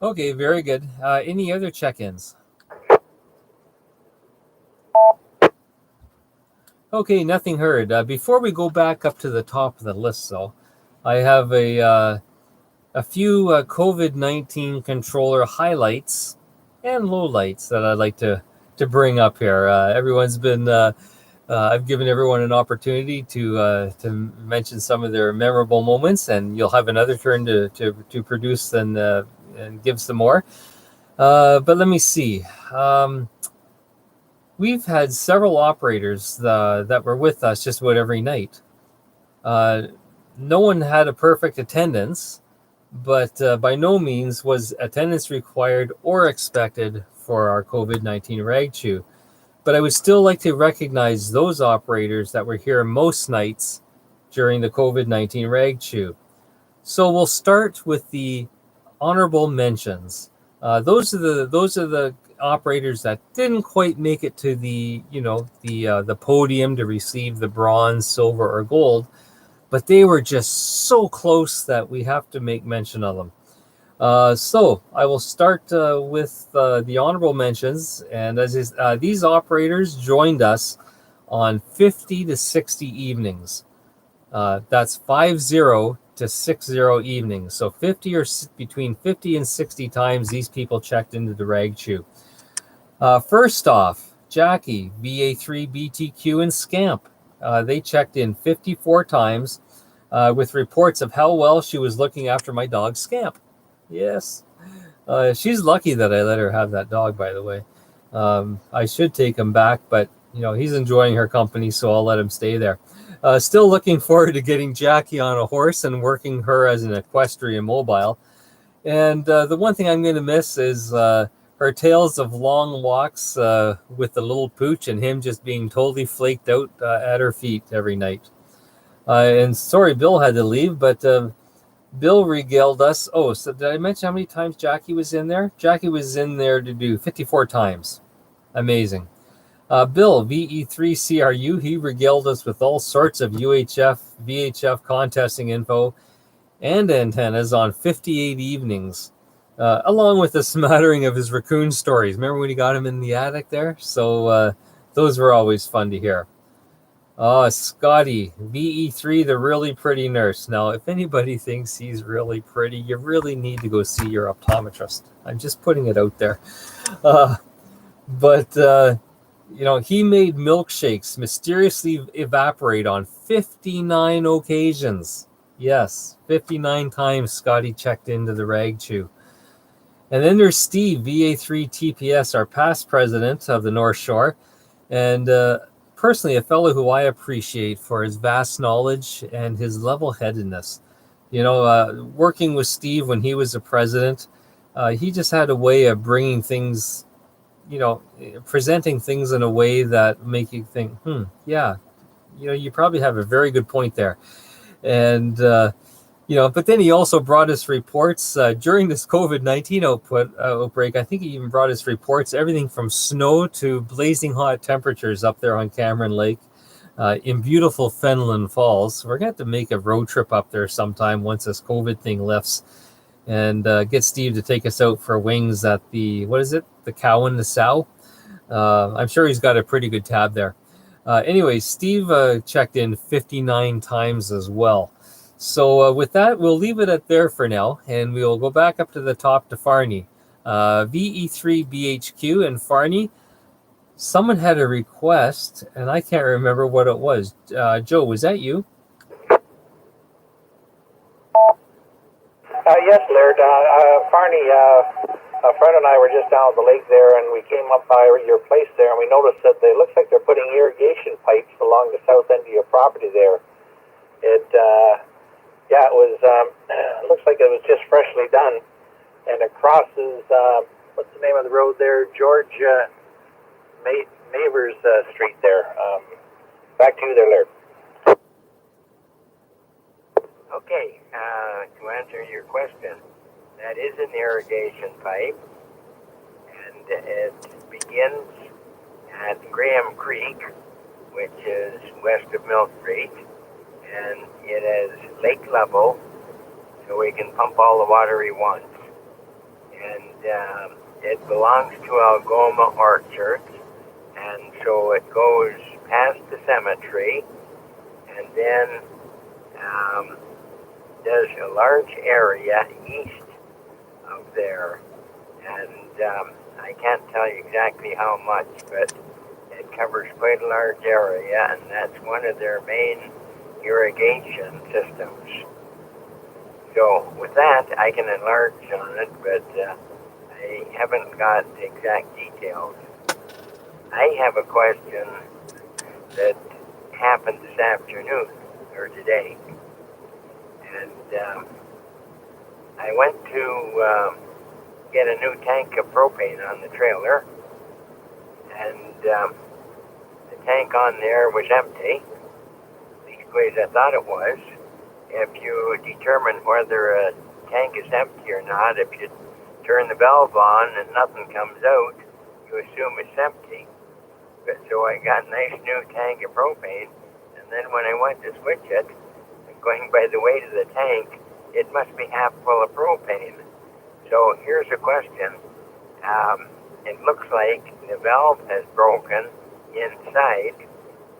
Okay, very good. Any other check-ins? Okay, nothing heard. Before we go back up to the top of the list, though, I have a few COVID-19 controller highlights and lowlights that I'd like to bring up here. Everyone's been, I've given everyone an opportunity to mention some of their memorable moments, and you'll have another turn to produce and give some more. But let me see. We've had several operators that were with us just about every night. No one had a perfect attendance, but by no means was attendance required or expected for our COVID-19 Rag Chew. But I would still like to recognize those operators that were here most nights during the COVID-19 Rag Chew. So we'll start with the honorable mentions. Those are the operators that didn't quite make it to the podium to receive the bronze, silver, or gold, but they were just so close that we have to make mention of them. So I will start with the honorable mentions, and these operators joined us on 50 to 60 evenings. That's 50 to 60 evenings. So 50 or between 50 and 60 times these people checked into the Rag Chew. First off, Jackie, VA3, BTQ, and Scamp. They checked in 54 times with reports of how well she was looking after my dog, Scamp. Yes. She's lucky that I let her have that dog, by the way. I should take him back, but he's enjoying her company, so I'll let him stay there. Still looking forward to getting Jackie on a horse and working her as an equestrian mobile. And the one thing I'm going to miss is her tales of long walks with the little pooch and him just being totally flaked out at her feet every night. And sorry, Bill had to leave, but Bill regaled us. Oh, so did I mention how many times Jackie was in there? Jackie was in there to do 54 times. Amazing. Bill, VE3CRU, he regaled us with all sorts of UHF, VHF contesting info and antennas on 58 evenings, along with a smattering of his raccoon stories. Remember when he got him in the attic there? So those were always fun to hear. Scotty, VE3, the really pretty nurse. Now, if anybody thinks he's really pretty, you really need to go see your optometrist. I'm just putting it out there. But he made milkshakes mysteriously evaporate on 59 occasions. Yes, 59 times Scotty checked into the rag chew. And then there's Steve, VA3 TPS, our past president of the North Shore, and personally a fellow who I appreciate for his vast knowledge and his level-headedness. Working with Steve when he was a president, he just had a way of bringing things, presenting things in a way that make you think, yeah, you probably have a very good point there. And, but then he also brought us reports during this COVID-19 outbreak. I think he even brought us reports, everything from snow to blazing hot temperatures up there on Cameron Lake in beautiful Fenelon Falls. We're going to have to make a road trip up there sometime once this COVID thing lifts and get Steve to take us out for wings at the Cow and the Sow. I'm sure he's got a pretty good tab there. Anyway, Steve checked in 59 times as well. So with that, we'll leave it at there for now, and we'll go back up to the top to Farney. VE3BHQ and Farney, someone had a request, and I can't remember what it was. Joe, was that you? Yes, Laird. Farney, a friend and I were just down at the lake there, and we came up by your place there, and we noticed that it looks like they're putting irrigation pipes along the south end of your property there. It was. It looks like it was just freshly done, and it crosses. What's the name of the road there? George Mavers Street there. Back to you there, Laird. Okay, to answer your question, that is an irrigation pipe, and it begins at Graham Creek, which is west of Mill Street, and it is lake level, so we can pump all the water we want. And it belongs to Algoma Orchards, and so it goes past the cemetery, and then there's a large area east of there, and I can't tell you exactly how much, but it covers quite a large area, and that's one of their main irrigation systems. So with that, I can enlarge on it, but I haven't got the exact details. I have a question that happened this afternoon, or today. And I went to get a new tank of propane on the trailer, and the tank on there was empty, leastways I thought it was. If you determine whether a tank is empty or not, if you turn the valve on and nothing comes out, you assume it's empty. But so I got a nice new tank of propane, and then when I went to switch it, going by the weight of the tank, it must be half full of propane. So here's a question. It looks like the valve has broken inside,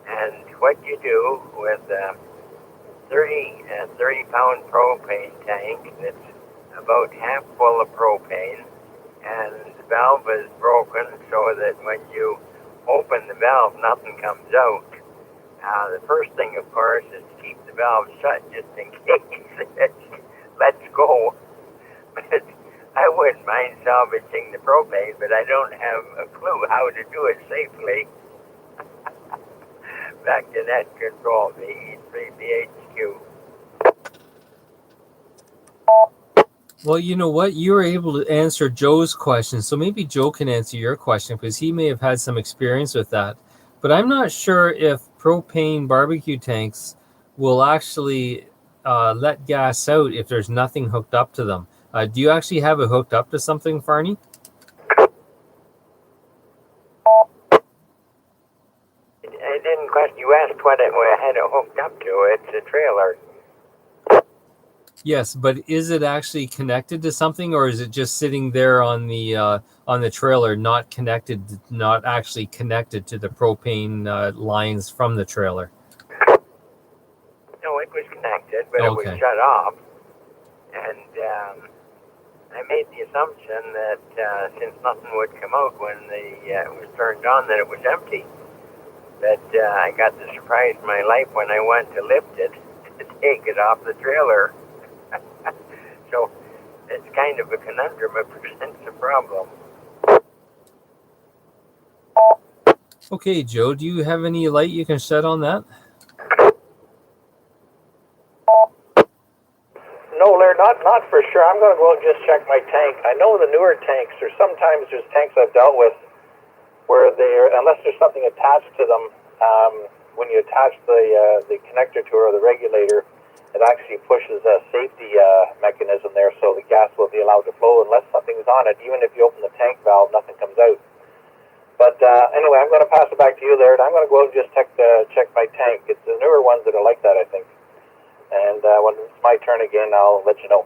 and what you do with a 30-pound propane tank that's about half full of propane, and the valve is broken so that when you open the valve, nothing comes out. The first thing, of course, is to keep the valve shut just in case it lets go. But I wouldn't mind salvaging the propane, but I don't have a clue how to do it safely. Back to net control, VE3BHQ. Well, you know what? You were able to answer Joe's question, so maybe Joe can answer your question because he may have had some experience with that. But I'm not sure if propane barbecue tanks will actually let gas out if there's nothing hooked up to them. Do you actually have it hooked up to something, Farney? I didn't question. You asked what I had it hooked up to. It's a trailer. Yes, but is it actually connected to something, or is it just sitting there on the trailer, not connected, not actually connected to the propane lines from the trailer? No, it was connected, but it was Okay. shut off. And I made the assumption that since nothing would come out when it was turned on, that it was empty. But I got the surprise of my life when I went to lift it to take it off the trailer. So it's kind of a conundrum. It presents a problem. Okay, Joe, do you have any light you can shed on that? No, Laird, not for sure. I'm going to go and just check my tank. I know the newer tanks, or sometimes there's tanks I've dealt with where they're, unless there's something attached to them, when you attach the connector to it or the regulator, it actually pushes a safety mechanism there so the gas will be allowed to flow unless something's on it. Even if you open the tank valve, nothing comes out. But anyway, I'm going to pass it back to you, Laird. I'm going to go and just check my tank. It's the newer ones that are like that, I think. And when it's my turn again, I'll let you know.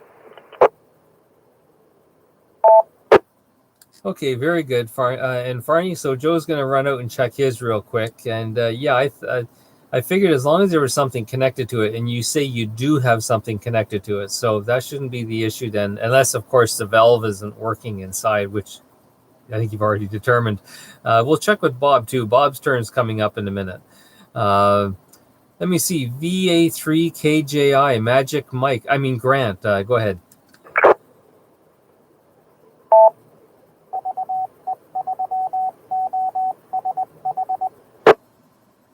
Okay, very good, and Farney. So Joe's going to run out and check his real quick. And yeah, I figured as long as there was something connected to it, and you say you do have something connected to it, so that shouldn't be the issue then, unless of course the valve isn't working inside, which I think you've already determined. We'll check with Bob too. Bob's turn's coming up in a minute. Let me see. VA3KJI Magic Mike. I mean Grant. Go ahead.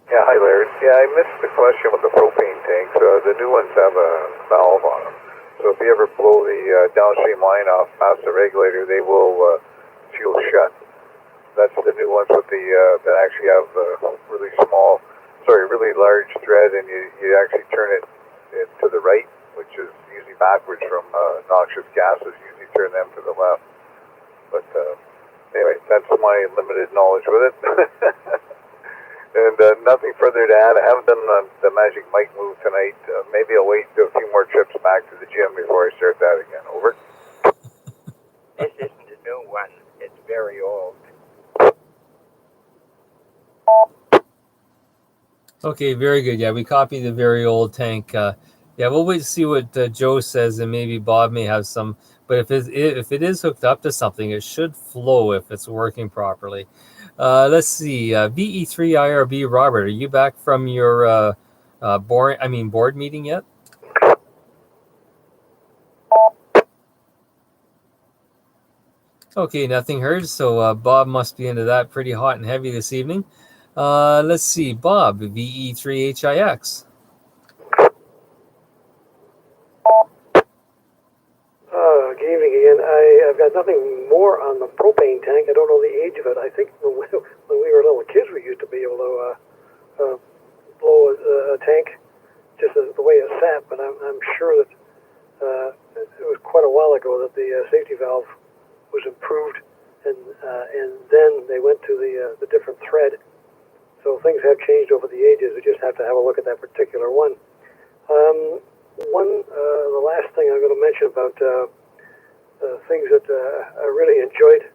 Yeah, hi Larry. Yeah, I missed the question with the propane tanks. The new ones have a valve on them. So if you ever blow the downstream line off past the regulator, they will seal shut. That's the new ones with the that actually have really large thread, and you actually turn it to the right, which is usually backwards from noxious gases. Usually turn them to the left. But anyway, that's my limited knowledge with it. And nothing further to add. I haven't done the Magic Mike move tonight. Maybe I'll wait a few more trips back to the gym before I start that again. Over. This isn't a new one. It's very old. Okay, very good. Yeah, we copied the very old tank. Yeah, we'll wait to see what Joe says, and maybe Bob may have some. But if it is hooked up to something, it should flow if it's working properly. Let's see. VE3IRB Robert, are you back from your board meeting yet? Okay, nothing heard. So Bob must be into that pretty hot and heavy this evening. Let's see. Bob, VE3HIX. Good evening again. I've got nothing more on the propane tank. I don't know the age of it. I think when we were little kids, we used to be able to blow a tank just as the way it sat. But I'm sure that it was quite a while ago that the safety valve was improved, and then they went to the different thread. So things have changed over the ages. We just have to have a look at that particular one. The last thing I'm going to mention about things that I really enjoyed,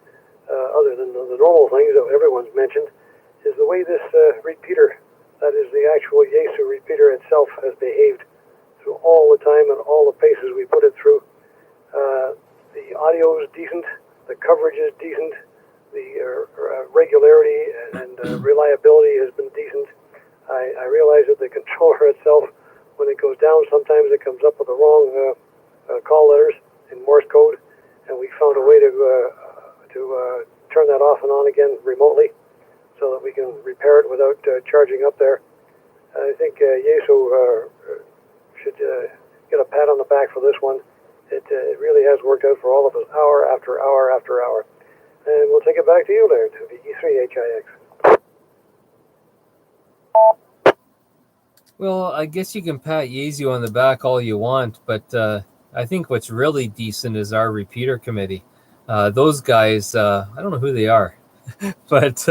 other than the normal things that everyone's mentioned, is the way this repeater, that is the actual Yaesu repeater itself, has behaved through all the time and all the paces we put it through. The audio is decent, the coverage is decent, the regularity and reliability has been decent. I realize that the controller itself, when it goes down, sometimes it comes up with the wrong call letters in Morse code, and we found a way to turn that off and on again remotely so that we can repair it without charging up there. I think Yaesu should get a pat on the back for this one, It really has worked out for all of us, hour after hour after hour. And we'll take it back to you, Laird, to the E3HIX. Well, I guess you can pat Yeezy on the back all you want, but I think what's really decent is our repeater committee. Those guys, I don't know who they are, but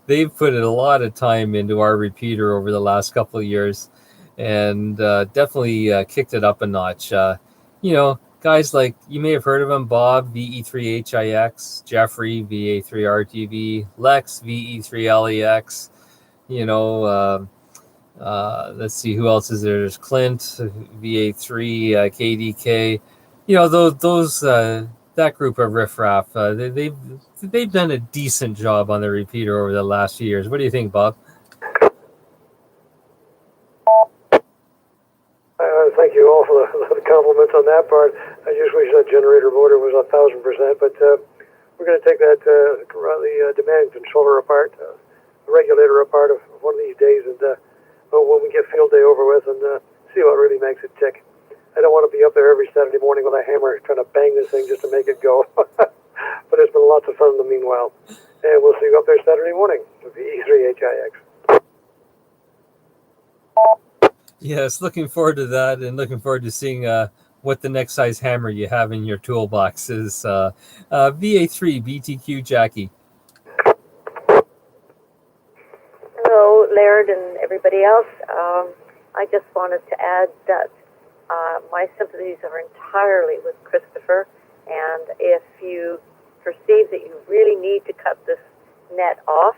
they've put a lot of time into our repeater over the last couple of years, and definitely kicked it up a notch. Guys like, you may have heard of them: Bob, VE3HIX, Jeffrey, VA3RTV, Lex, VE3LEX. Let's see who else is there. There's Clint, VA3, KDK. Those that group of riffraff. They've done a decent job on the repeater over the last few years. What do you think, Bob? Thank you all for the compliments on that part. I just wish that generator motor was 1,000%, but we're going to take that the demand controller apart, the regulator apart of one of these days, and when we get field day over with, and see what really makes it tick. I don't want to be up there every Saturday morning with a hammer trying to bang this thing just to make it go. But it's been lots of fun in the meanwhile. And we'll see you up there Saturday morning with the E3HIX. Yes, looking forward to that, and looking forward to seeing what the next size hammer you have in your toolbox is. VA3 BTQ Jackie. Hello, Laird and everybody else. I just wanted to add that my sympathies are entirely with Christopher, and if you perceive that you really need to cut this net off,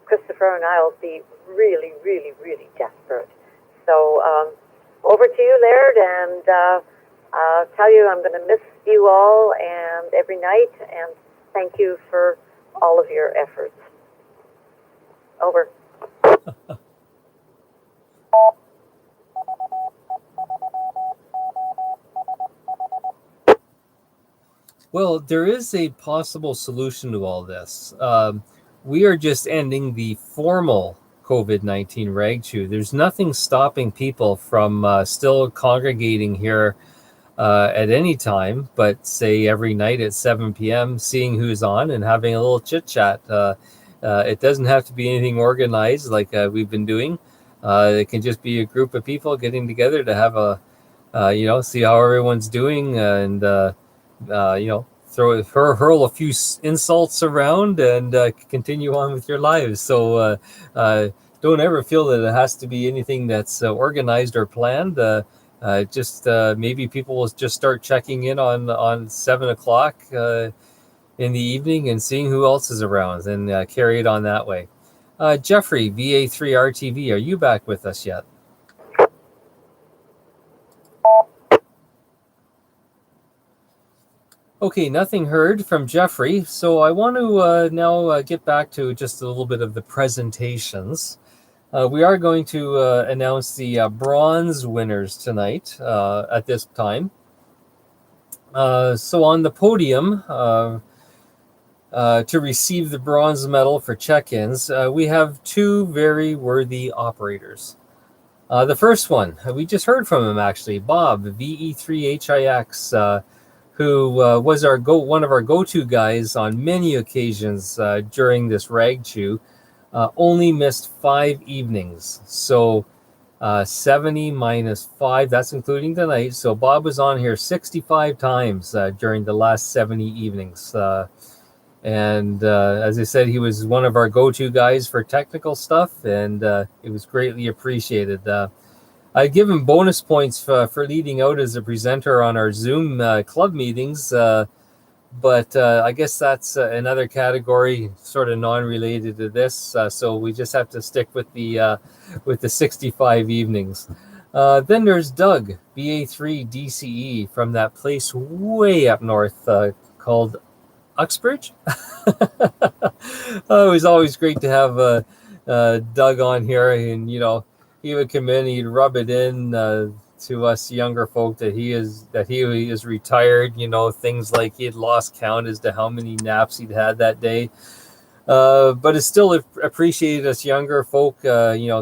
Christopher and I will be really, really, really desperate. So over to you, Laird, and I'll tell you I'm going to miss you all and every night, and thank you for all of your efforts. Over. Well, there is a possible solution to all this. We are just ending the formal COVID-19 rag chew. There's nothing stopping people from still congregating here at any time, but say every night at 7 p.m., seeing who's on and having a little chit chat. It doesn't have to be anything organized like we've been doing. It can just be a group of people getting together to have see how everyone's doing, and hurl a few insults around and continue on with your lives. So don't ever feel that it has to be anything that's organized or planned. Maybe people will just start checking in on 7 o'clock in the evening and seeing who else is around, and carry it on that way. Jeffrey, VA3RTV, are you back with us yet? Okay, nothing heard from Jeffrey, so I want to now get back to just a little bit of the presentations. We are going to announce the bronze winners tonight at this time. So on the podium, to receive the bronze medal for check-ins, we have two very worthy operators. The first one, we just heard from him actually, Bob, VE3HIX, who was one of our go-to guys on many occasions during this rag chew. Only missed 5 evenings. So 70 minus 5, that's including tonight. So Bob was on here 65 times during the last 70 evenings. And as I said, he was one of our go-to guys for technical stuff, and it was greatly appreciated. I give him bonus points for leading out as a presenter on our Zoom club meetings, but I guess that's another category, sort of non-related to this. So we just have to stick with the 65 evenings. Then there's Doug, BA3 DCE, from that place way up north called Uxbridge. It was always great to have Doug on here, and he would come in, he'd rub it in to us younger folk that he is retired. Things like he had lost count as to how many naps he'd had that day. But it's still appreciated us younger folk,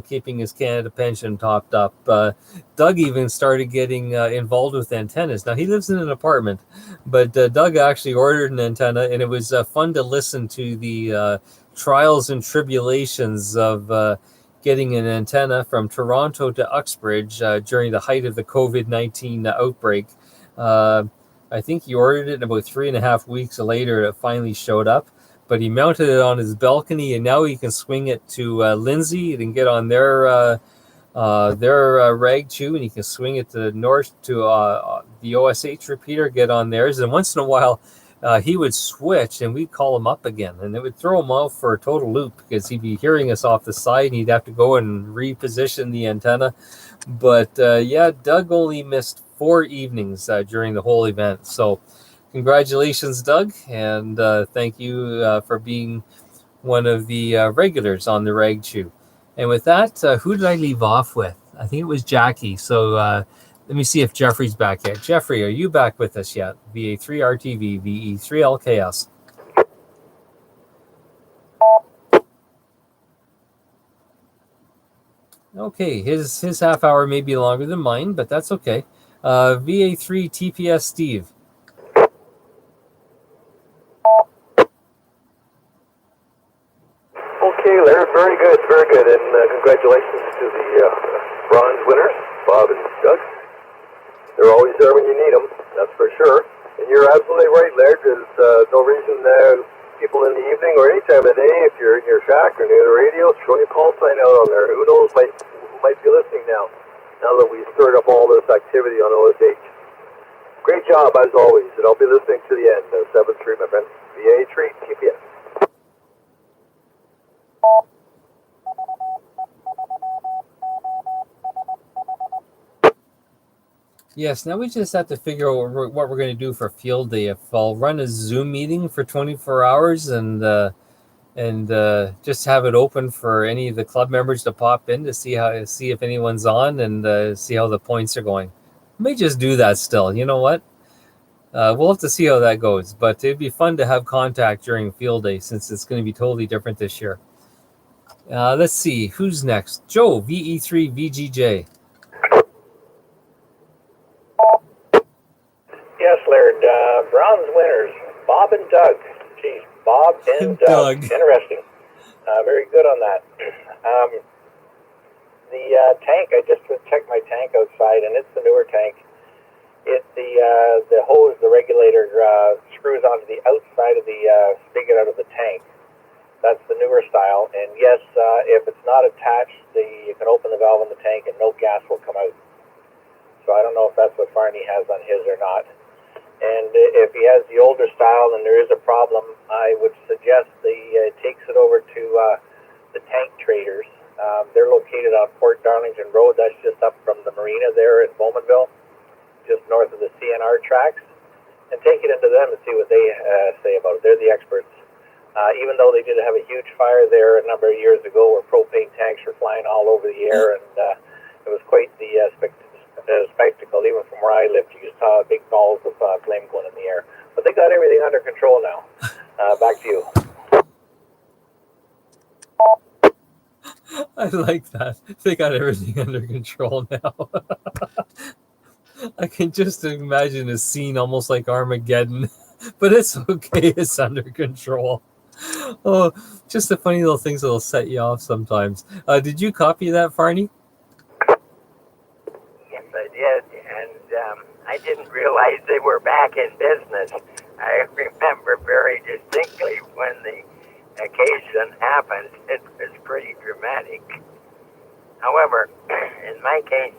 keeping his Canada pension topped up. Doug even started getting involved with antennas. Now, he lives in an apartment, but Doug actually ordered an antenna, and it was fun to listen to the trials and tribulations of getting an antenna from Toronto to Uxbridge during the height of the COVID-19 outbreak. I think he ordered it, and about 3.5 weeks later, it finally showed up. But he mounted it on his balcony, and now he can swing it to Lindsay and get on their rag chew, and he can swing it to the north to the OSH repeater, get on theirs. And once in a while, he would switch, and we'd call him up again, and it would throw him off for a total loop because he'd be hearing us off the side, and he'd have to go and reposition the antenna. But Doug only missed 4 evenings during the whole event. So congratulations, Doug, and thank you for being one of the regulars on the Rag Chew. And with that, who did I leave off with? I think it was Jackie. So let me see if Jeffrey's back yet. Jeffrey, are you back with us yet? VA3RTV, VE3LKS. Okay, his half hour may be longer than mine, but that's okay. VA3 TPS Steve. Okay, Larry, very good, and congratulations to the bronze winners, Bob and Doug. They're always there when you need them, that's for sure. And you're absolutely right, Larry. There's no reason people in the evening or any time of the day, if you're in your shack or near the radio, throw your call sign out on there. Who knows, might be listening now that we stirred up all this activity on OSH. Great job, as always, and I'll be listening to the end. 7-3, my friend. VA3 TPS. Yes, now we just have to figure out what we're going to do for field day. If I'll run a Zoom meeting for 24 hours and just have it open for any of the club members to pop in to see if anyone's on and see how the points are going. I may just do that still. You know what? We'll have to see how that goes. But it'd be fun to have contact during field day since it's going to be totally different this year. Let's see. Who's next? Joe, VE3 VGJ. Yes, Laird. Bronze winners, Bob and Doug. Geez, Bob and Doug. Interesting. Very good on that. The tank, I just checked my tank outside, and it's the newer tank. The hose, the regulator, screws onto the outside of the spigot out of the tank. That's the newer style. And yes, if it's not attached, you can open the valve in the tank and no gas will come out. So I don't know if that's what Farney has on his or not. And if he has the older style and there is a problem, I would suggest takes it over to the tank traders. They're located on Port Darlington Road. That's just up from the marina there in Bowmanville, just north of the CNR tracks. And take it into them and see what they say about it. They're the experts. Even though they did have a huge fire there a number of years ago where propane tanks were flying all over the air, and it was quite the spectacle. Even from where I lived, you saw big balls of flame going in the air. But they got everything under control now. Back to you. I like that. They got everything under control now. I can just imagine a scene almost like Armageddon, but it's okay. It's under control. Oh, just the funny little things that'll set you off sometimes. Did you copy that, Farney? Yes, I did, and I didn't realize they were back in business. I remember very distinctly when the occasion happened. It was pretty dramatic. However, in my case,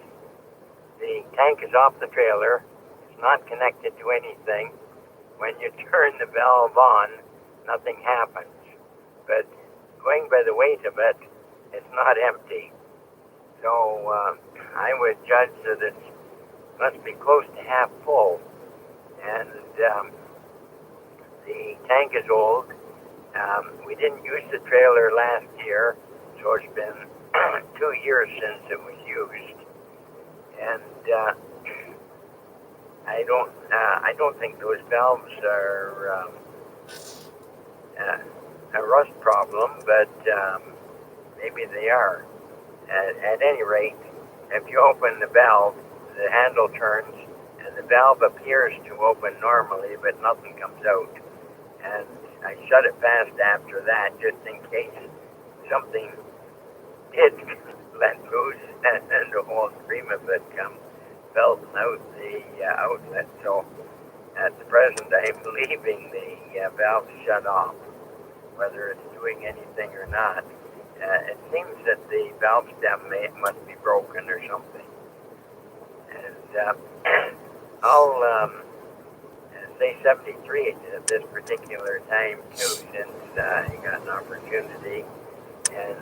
the tank is off the trailer. It's not connected to anything. When you turn the valve on, nothing happens. But going by the weight of it, it's not empty. So I would judge that it must be close to half full. And the tank is old. We didn't use the trailer last year, so it's been 2 years since it was used. And I don't think those valves are a rust problem, but maybe they are. At any rate, if you open the valve, the handle turns, and the valve appears to open normally, but nothing comes out. And I shut it fast after that, just in case something did let loose, and the whole stream of it comes belting out the outlet. So at the present, I'm leaving the valve shut off, whether it's doing anything or not. It seems that the valve stem must be broken or something. And I'll say 73 at this particular time too, since you got an opportunity. And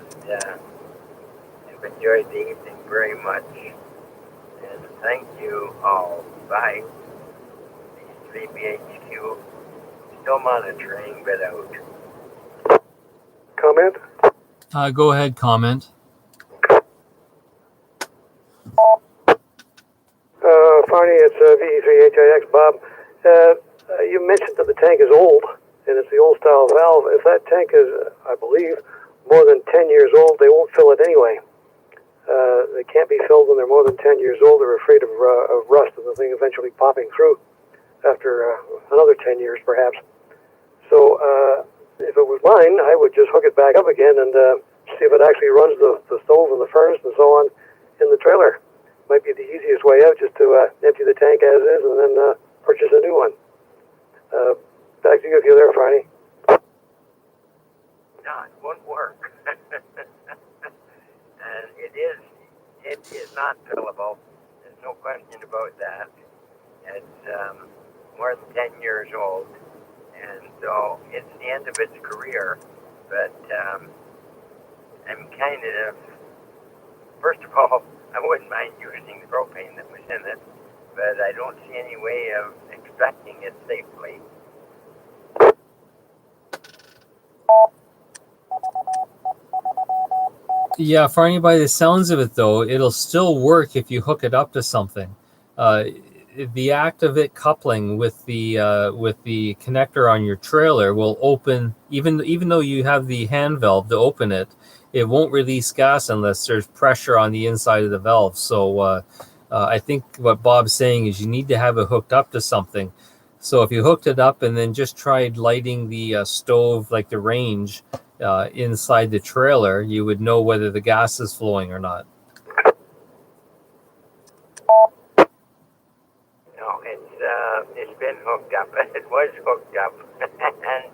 I've enjoyed the evening very much. And thank you all. Bye. These 3BHQ still monitoring, but out. Comment? Go ahead, comment. Farney, it's VE3HIX, Bob. You mentioned that the tank is old, and it's the old style valve. If that tank is, I believe, more than 10 years old, they won't fill it anyway. They can't be filled when they're more than 10 years old. They're afraid of rust and the thing eventually popping through after another 10 years, perhaps. So if it was mine, I would just hook it back up again and see if it actually runs the stove and the furnace and so on in the trailer. Might be the easiest way out, just to empty the tank as is and then purchase a new one. Back to you if you're there, Friday. No, it won't work. And it is not fillable. There's no question about that. It's more than 10 years old, and so it's the end of its career. But I'm kind of, first of all, I wouldn't mind using the propane that was in it, but I don't see any way of extracting it safely. Yeah, Farney, by the sounds of it, though, it'll still work if you hook it up to something. The act of it coupling with the connector on your trailer will open, even though you have the hand valve to open it, it won't release gas unless there's pressure on the inside of the valve. So I think what Bob's saying is you need to have it hooked up to something. So if you hooked it up and then just tried lighting the stove, like the range, inside the trailer, you would know whether the gas is flowing or not. No, it's been hooked up. It was hooked up, and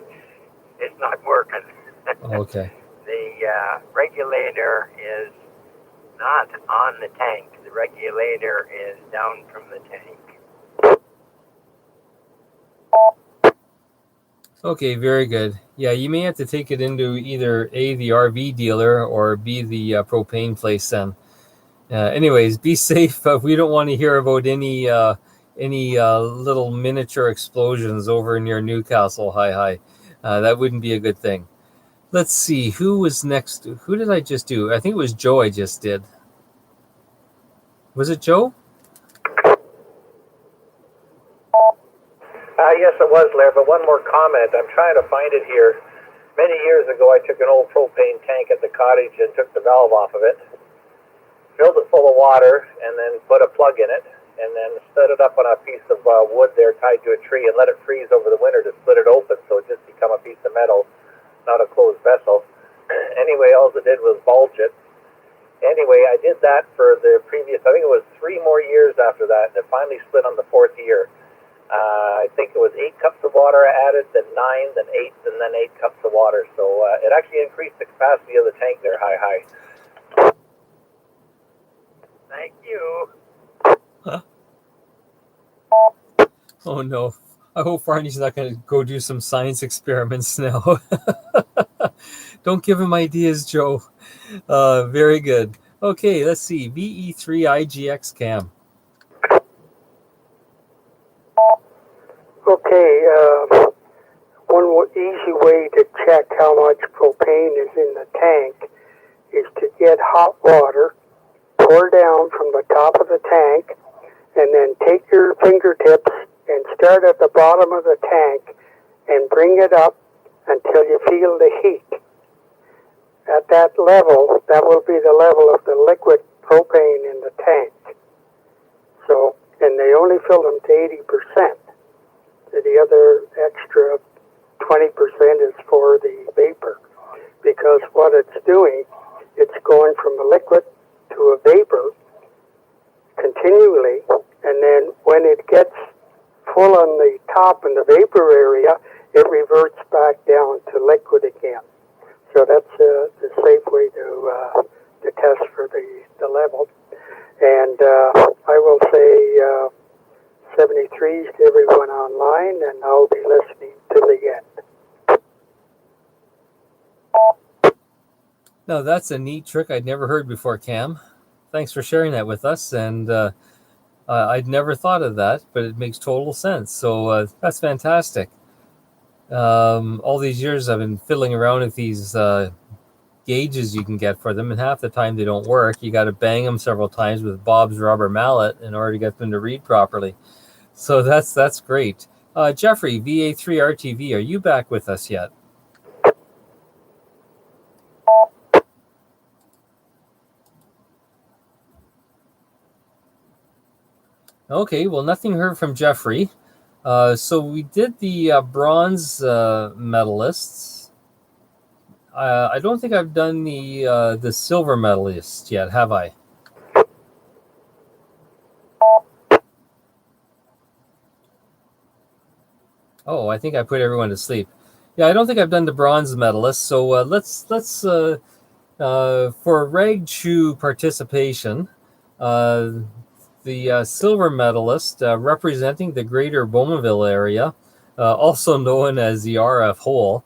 it's not working. Okay. The regulator is not on the tank. The regulator is down from the tank. Okay, very good. Yeah, you may have to take it into either A, the RV dealer, or B, the propane place then. Anyways, be safe. We don't want to hear about any little miniature explosions over near Newcastle. Hi. That wouldn't be a good thing. Let's see, who was next? Who did I just do? I think it was Joe I just did. Was it Joe? Yes, it was, Laird, but one more comment. I'm trying to find it here. Many years ago, I took an old propane tank at the cottage and took the valve off of it, filled it full of water, and then put a plug in it, and then stood it up on a piece of wood there tied to a tree and let it freeze over the winter to split it open so it just become a piece of metal, not a closed vessel. Anyway, all it did was bulge it. Anyway, I did that for the previous, I think it was 3 more years after that, and it finally split on the 4th year. I think it was 8 cups of water I added, then 9, then 8, and then 8 cups of water. So it actually increased the capacity of the tank there, hi. Thank you. Huh? Oh no. I hope Farney's not going to go do some science experiments now. Don't give him ideas, Joe. Very good. Okay, let's see. VE3IGX cam. Okay, one easy way to check how much propane is in the tank is to get hot water, pour down from the top of the tank, and then take your fingertips and start at the bottom of the tank and bring it up until you feel the heat. At that level, that will be the level of the liquid propane in the tank. So, and they only fill them to 80%. The other extra 20% is for the vapor, because what it's doing, it's going from a liquid to a vapor continually, and then when it gets full on the top in the vapor area, it reverts back down to liquid again. So that's the safe way to test for the level. And I will say 73s to everyone online, and I'll be listening to the end. No, that's a neat trick I'd never heard before, Cam. Thanks for sharing that with us. And I'd never thought of that, but it makes total sense. So that's fantastic. All these years I've been fiddling around with these gauges you can get for them, and half the time they don't work. You got to bang them several times with Bob's rubber mallet in order to get them to read properly. So that's great. Jeffrey, VA3RTV, are you back with us yet? Okay, well, nothing heard from Jeffrey. So we did the bronze medalists. I don't think I've done the silver medalists yet, have I? Oh, I think I put everyone to sleep. Yeah, I don't think I've done the bronze medalists. So let's for Rag Chew participation, the silver medalist representing the Greater Bowmanville area, also known as the RF Hole,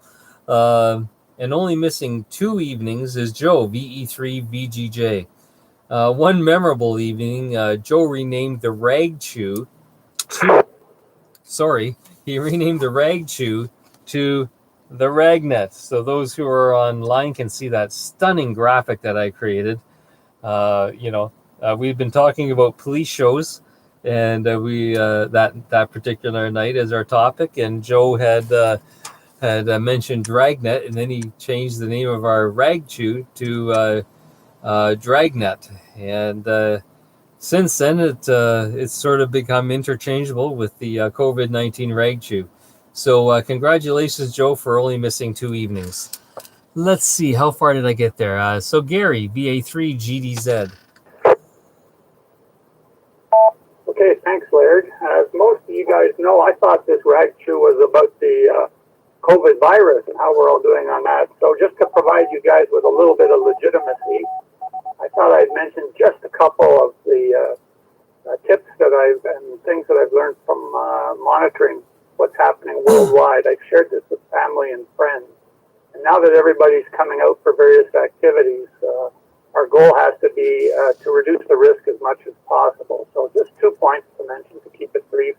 and only missing 2 evenings is Joe, VE3 VGJ. One memorable evening, Joe renamed the Rag Chew he renamed the Rag Chew to the Ragnet. So those who are online can see that stunning graphic that I created. We've been talking about police shows, and we that particular night as our topic, and Joe had mentioned Dragnet, and then he changed the name of our Rag Chew to Dragnet, and since then it's sort of become interchangeable with the COVID-19 Rag Chew. So congratulations, Joe, for only missing 2 evenings. Let's see, how far did I get there? So Gary, BA3 GDZ. Okay, thanks, Laird. As most of you guys know, I thought this Rag Chew was about the COVID virus and how we're all doing on that. So just to provide you guys with a little bit of legitimacy, I thought I'd mention just a couple of the tips and things that I've learned from monitoring what's happening worldwide. I've shared this with family and friends. And now that everybody's coming out for various activities, our goal has to be to reduce the risk as much as possible. So just 2 points to mention to keep it brief.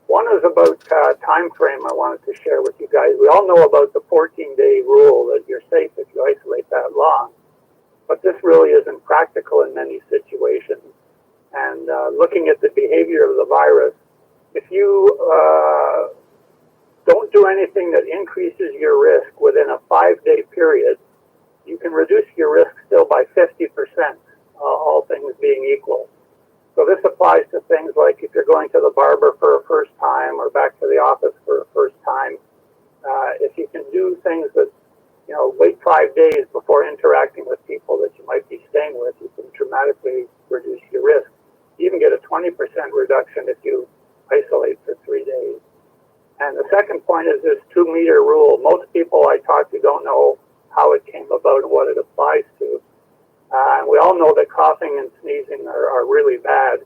One is about time frame I wanted to share with you guys. We all know about the 14-day rule that you're safe if you isolate that long. But this really isn't practical in many situations. And looking at the behavior of the virus, if you don't do anything that increases your risk within a 5-day period, you can reduce your risk still by 50%, all things being equal. So this applies to things like if you're going to the barber for a first time or back to the office for a first time. If you can do things that, wait 5 days before interacting with people that you might be staying with, you can dramatically reduce your risk. You even get a 20% reduction if you isolate for 3 days. And the second point is this 2-meter rule. Most people I talk to don't know how it came about and what it applies to. And we all know that coughing and sneezing are really bad,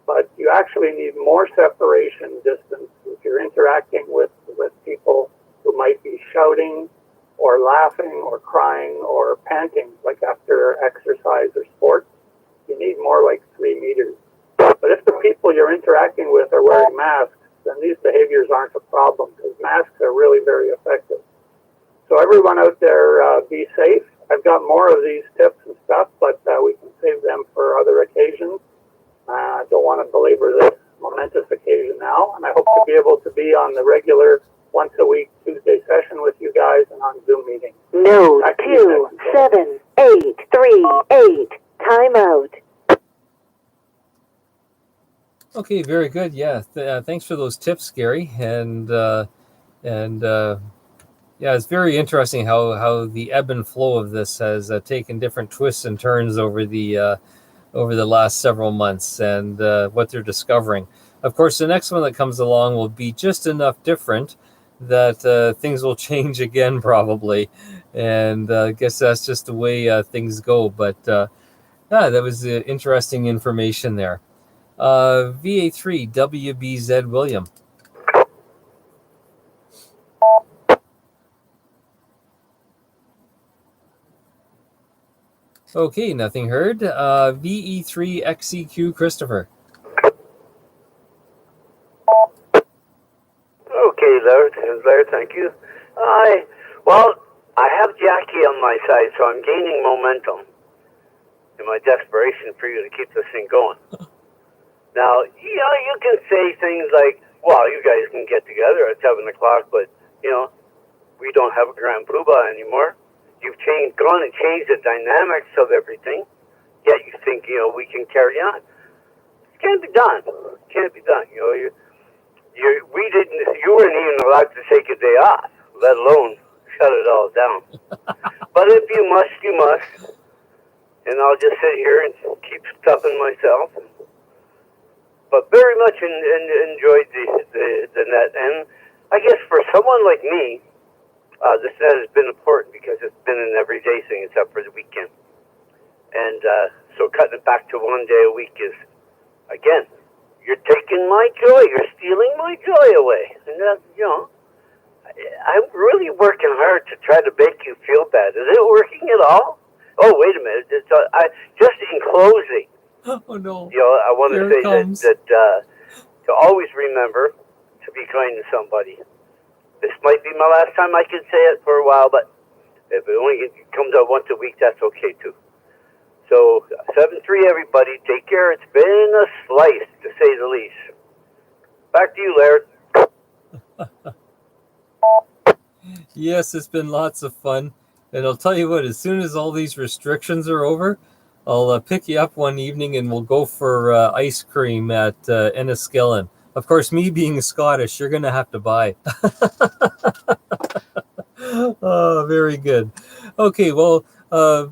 but you actually need more separation distance if you're interacting with people who might be shouting or laughing or crying or panting, like after exercise or sports. You need more like 3 meters. But if the people you're interacting with are wearing masks, then these behaviors aren't a problem because masks are really very effective. So everyone out there, be safe. I've got more of these tips and stuff, but we can save them for other occasions. I don't want to belabor this momentous occasion now, and I hope to be able to be on the regular once a week Tuesday session with you guys and on Zoom meetings. Node Back to you, Stephanie. 27838. Timeout. Okay, very good. Yeah, thanks for those tips, Gary. Yeah, it's very interesting how the ebb and flow of this has taken different twists and turns over the last several months, and what they're discovering. Of course, the next one that comes along will be just enough different that things will change again, probably. And I guess that's just the way things go. But yeah, that was interesting information there. VA3 WBZ William. Okay, nothing heard. VE3 XEQ Christopher. Okay, Laird, thank you. I have Jackie on my side, so I'm gaining momentum in my desperation for you to keep this thing going. Now, you can say things like, well, you guys can get together at 7 o'clock, but, we don't have a Grand Poobah anymore. You've gone and changed the dynamics of everything, yet you think, we can carry on. It can't be done. You weren't even allowed to take a day off, let alone shut it all down. But if you must, you must. And I'll just sit here and keep stuffing myself. But very much enjoyed the net. And I guess for someone like me, this net has been important because it's been an everyday thing except for the weekend. And so cutting it back to 1 day a week is, again, you're taking my joy. You're stealing my joy away. And that's, I'm really working hard to try to make you feel bad. Is it working at all? Oh, wait a minute. Just in closing. Oh, no. I want to say that to always remember to be kind to somebody. This might be my last time I can say it for a while, but if it only comes out once a week, that's okay too. So 7-3, everybody. Take care. It's been a slice, to say the least. Back to you, Laird. Yes, it's been lots of fun. And I'll tell you what, as soon as all these restrictions are over, I'll pick you up one evening and we'll go for ice cream at Enniskillen. Of course, me being Scottish, you're going to have to buy. Oh, very good. Okay, well,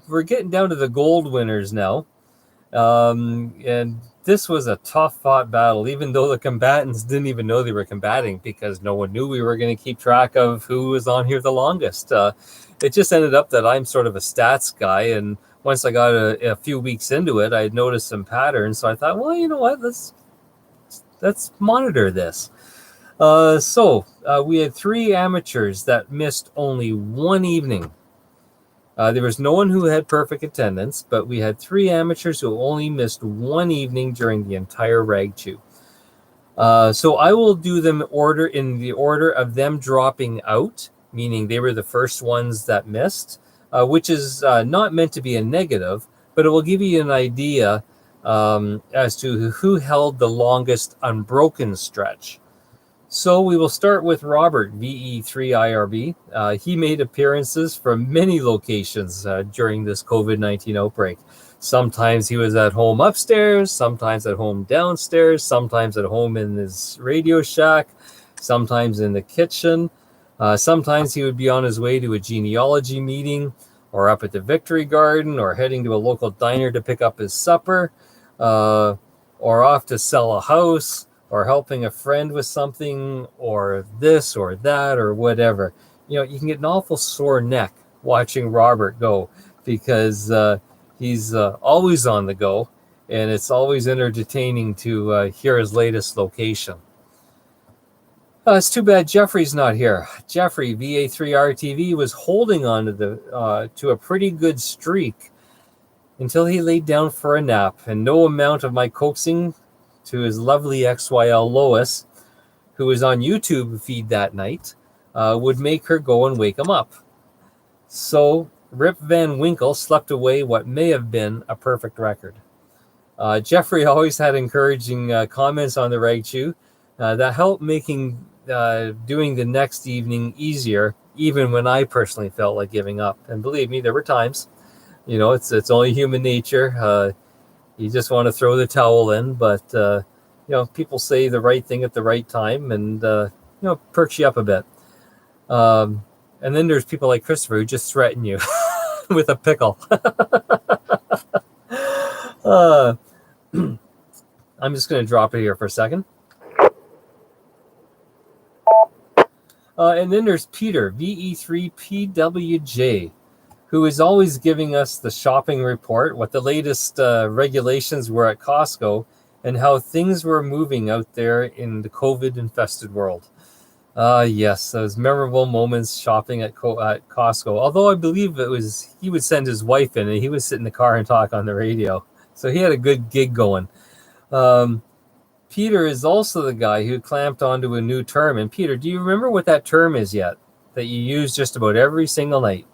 we're getting down to the gold winners now. And this was a tough-fought battle, even though the combatants didn't even know they were combating because no one knew we were going to keep track of who was on here the longest. It just ended up that I'm sort of a stats guy, and once I got a few weeks into it, I had noticed some patterns, so I thought, well, you know what, let's monitor this. So we had 3 amateurs that missed only one evening. There was no one who had perfect attendance, but we had 3 amateurs who only missed one evening during the entire Rag Chew. So I will do them in the order of them dropping out, meaning they were the first ones that missed, which is not meant to be a negative, but it will give you an idea as to who held the longest unbroken stretch. So we will start with Robert, VE3IRB. He made appearances from many locations during this COVID-19 outbreak. Sometimes he was at home upstairs, sometimes at home downstairs, sometimes at home in his Radio Shack, sometimes in the kitchen. Sometimes he would be on his way to a genealogy meeting, or up at the Victory Garden, or heading to a local diner to pick up his supper, or off to sell a house, or helping a friend with something, or this or that, or whatever. You can get an awful sore neck watching Robert go, because he's always on the go, and it's always entertaining to hear his latest location. It's too bad Jeffrey's not here. Jeffrey, VA3RTV, was holding on to a pretty good streak until he laid down for a nap, and no amount of my coaxing to his lovely XYL Lois, who was on YouTube feed that night, would make her go and wake him up. So Rip Van Winkle slept away what may have been a perfect record. Jeffrey always had encouraging comments on the Rag Chew that helped making doing the next evening easier, even when I personally felt like giving up. And believe me, there were times. It's only human nature. You just want to throw the towel in, but people say the right thing at the right time, and perks you up a bit. And then there's people like Christopher who just threaten you with a pickle. I'm just going to drop it here for a second. And then there's Peter, VE3PWJ, who is always giving us the shopping report, what the latest regulations were at Costco, and how things were moving out there in the COVID-infested world. Yes, those memorable moments shopping at Costco. Although I believe he would send his wife in, and he would sit in the car and talk on the radio. So he had a good gig going. Peter is also the guy who clamped onto a new term. And Peter, do you remember what that term is yet that you use just about every single night?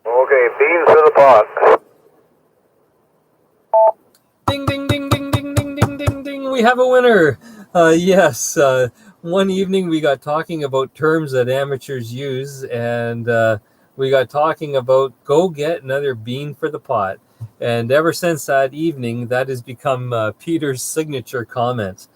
Okay, beans to the pot. Ding, ding, ding, ding, ding, ding, ding, ding, ding. We have a winner. Yes. One evening we got talking about terms that amateurs use, and we got talking about go get another bean for the pot. And ever since that evening, that has become Peter's signature comment.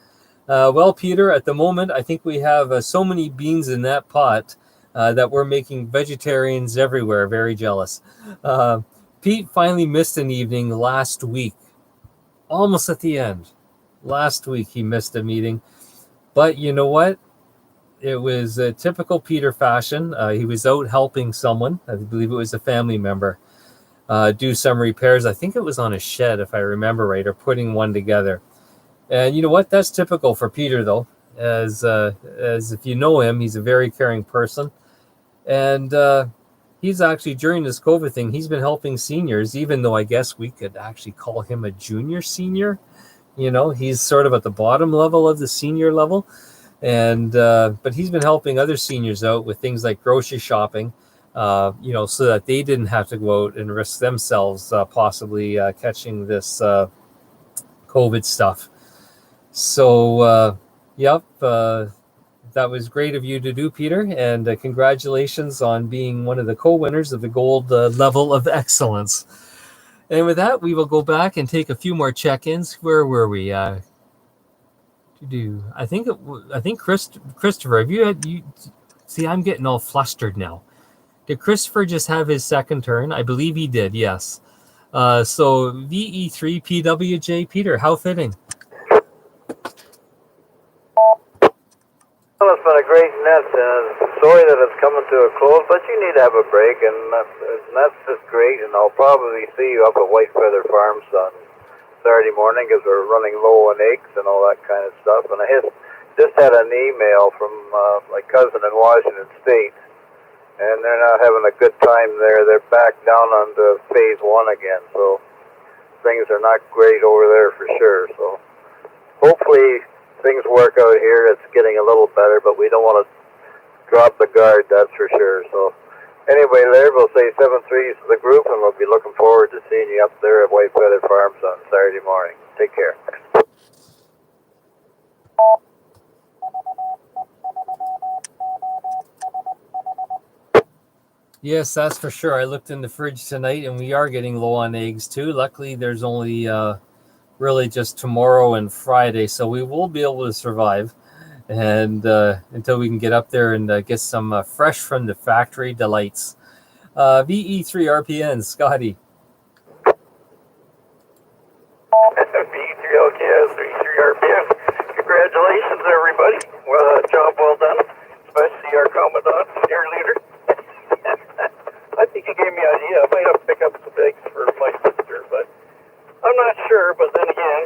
Well, Peter, at the moment, I think we have so many beans in that pot that we're making vegetarians everywhere very jealous. Pete finally missed an evening last week, almost at the end. Last week he missed a meeting. But you know what? It was a typical Peter fashion. He was out helping someone. I believe it was a family member. Do some repairs. I think it was on a shed, if I remember right, or putting one together. And you know what? That's typical for Peter, though, as if you know him, he's a very caring person. And he's actually, during this COVID thing, he's been helping seniors, even though I guess we could actually call him a junior senior. He's sort of at the bottom level of the senior level. And but he's been helping other seniors out with things like grocery shopping. So that they didn't have to go out and risk themselves possibly catching this COVID stuff. So, that was great of you to do, Peter, and congratulations on being one of the co-winners of the gold level of excellence. And with that, we will go back and take a few more check-ins. Where were we? I think Christopher, have you had you? See, I'm getting all flustered now. Did Christopher just have his second turn? I believe he did, yes. So VE3PWJ, Peter, how fitting. Well, it's been a great net. Sorry that it's coming to a close, but you need to have a break, and that's just great. And I'll probably see you up at White Feather Farms on Saturday morning because we're running low on eggs and all that kind of stuff. And I just had an email from my cousin in Washington State. And they're not having a good time there. They're back down on the phase 1 again, so things are not great over there for sure. So hopefully things work out here. It's getting a little better, but we don't want to drop the guard, that's for sure. So anyway, Laird, we'll say 7-3 to the group, and we'll be looking forward to seeing you up there at White Feather Farms on Saturday morning. Take care. Yes, that's for sure. I looked in the fridge tonight, and we are getting low on eggs too. Luckily, there's only really just tomorrow and Friday, so we will be able to survive, and until we can get up there and get some fresh from the factory delights. VE3RPN, Scotty. VE3LKS, VE3RPN. Congratulations, everybody. Well, job well done, especially our commandant, your leader. I think he gave me an idea. I might have to pick up some eggs for my sister, but I'm not sure. But then again,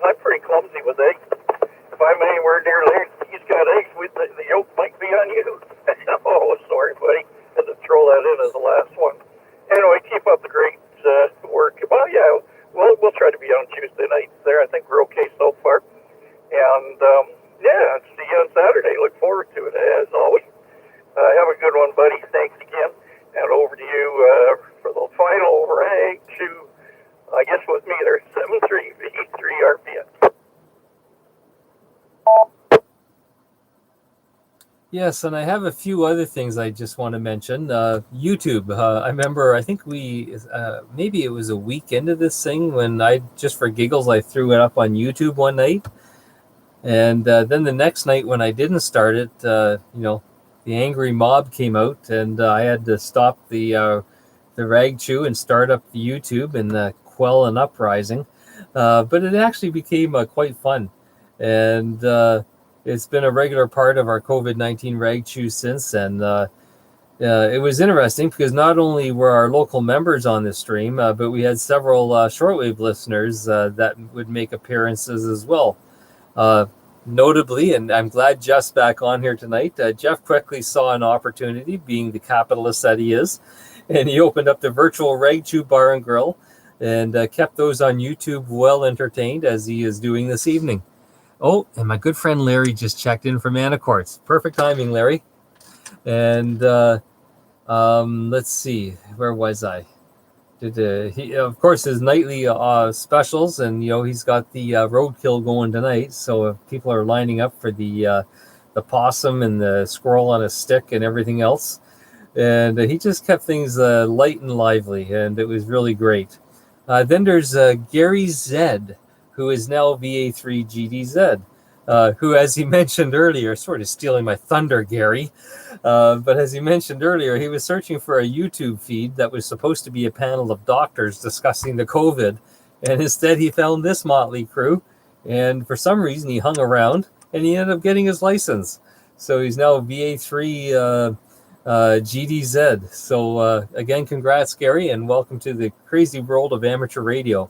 I'm pretty clumsy with eggs. If I'm anywhere near there, he's got eggs, the yolk might be on you. Oh, sorry, buddy. Had to throw that in as the last one. Anyway, keep up the great work. Well, yeah, we'll try to be on Tuesday nights there. I think we're okay so far. And, see you on Saturday. Look forward to it, as always. Have a good one, buddy. Thanks again. And over to you for the final rank to, I guess with me there, 7-3 V3 RPN. Yes, and I have a few other things I just want to mention. YouTube. I remember, I think maybe it was a week into this thing when I, just for giggles, I threw it up on YouTube one night. And then the next night when I didn't start it, the angry mob came out and I had to stop the rag chew and start up the YouTube and quell an uprising. But it actually became quite fun. And it's been a regular part of our COVID-19 rag chew since. And it was interesting because not only were our local members on the stream, but we had several shortwave listeners that would make appearances as well. Notably, and I'm glad Jeff's back on here tonight, Jeff quickly saw an opportunity, being the capitalist that he is, and he opened up the virtual Rag Chew Bar and Grill and kept those on YouTube well entertained, as he is doing this evening. Oh, and my good friend Larry just checked in from Anacortes. Perfect timing, Larry. And let's see, where was I? He, of course, his nightly specials, and he's got the roadkill going tonight. So people are lining up for the possum and the squirrel on a stick and everything else. And he just kept things light and lively, and it was really great. Then there's Gary Zed, who is now VA3 GDZ. Who, as he mentioned earlier, sort of stealing my thunder, Gary. But as he mentioned earlier, he was searching for a YouTube feed that was supposed to be a panel of doctors discussing the COVID. And instead, he found this motley crew. And for some reason, he hung around and he ended up getting his license. So he's now VA3 GDZ. So again, congrats, Gary, and welcome to the crazy world of amateur radio.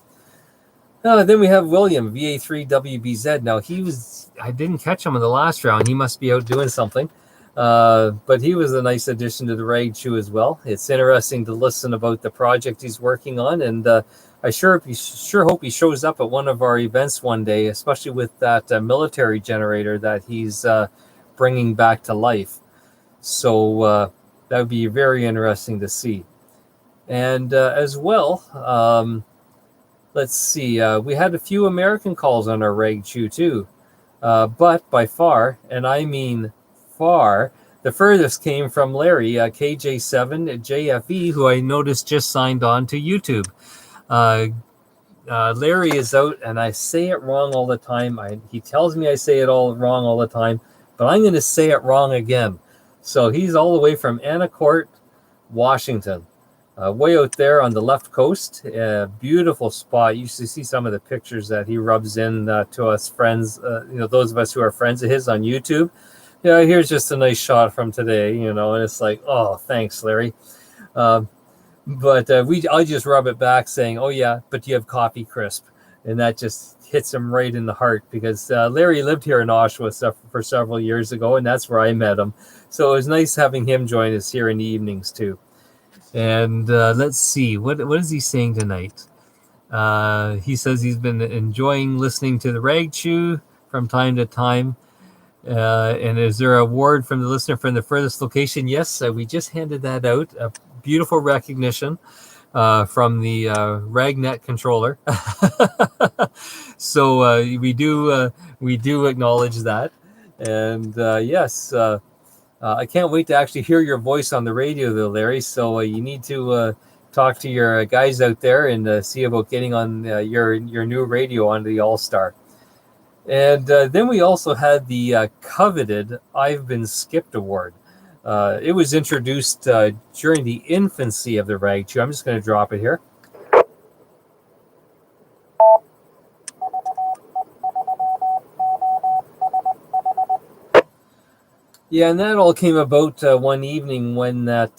Then we have William, VA3WBZ. Now, I didn't catch him in the last round. He must be out doing something. But he was a nice addition to the Rag Chew as well. It's interesting to listen about the project he's working on. And I sure hope he shows up at one of our events one day, especially with that military generator that he's bringing back to life. So that would be very interesting to see. And as well, let's see, we had a few American calls on our Rag Chew too, but by far, and I mean far, the furthest came from Larry, KJ7JFE, who I noticed just signed on to YouTube. Larry is out, and I say it wrong all the time. He tells me I say it all wrong all the time, but I'm going to say it wrong again. So he's all the way from Anacortes, Washington. Way out there on the left coast, beautiful spot. You used to see some of the pictures that he rubs in to us friends, those of us who are friends of his on YouTube. Here's just a nice shot from today, and it's like, oh, thanks, Larry. But I just rub it back saying, oh yeah, but you have coffee crisp. And that just hits him right in the heart because Larry lived here in Oshawa for several years ago, and that's where I met him. So it was nice having him join us here in the evenings too. And let's see, what is he saying tonight? He says he's been enjoying listening to the Rag Chew from time to time. And is there a award from the listener from the furthest location? Yes, we just handed that out. A beautiful recognition from the RagNet controller. So we do acknowledge that. And yes, I can't wait to actually hear your voice on the radio, though, Larry. So you need to talk to your guys out there and see about getting on your new radio onto the All-Star. And then we also had the coveted I've Been Skipped Award. It was introduced during the infancy of the Rag Chew. I'm just going to drop it here. Yeah, and that all came about one evening when that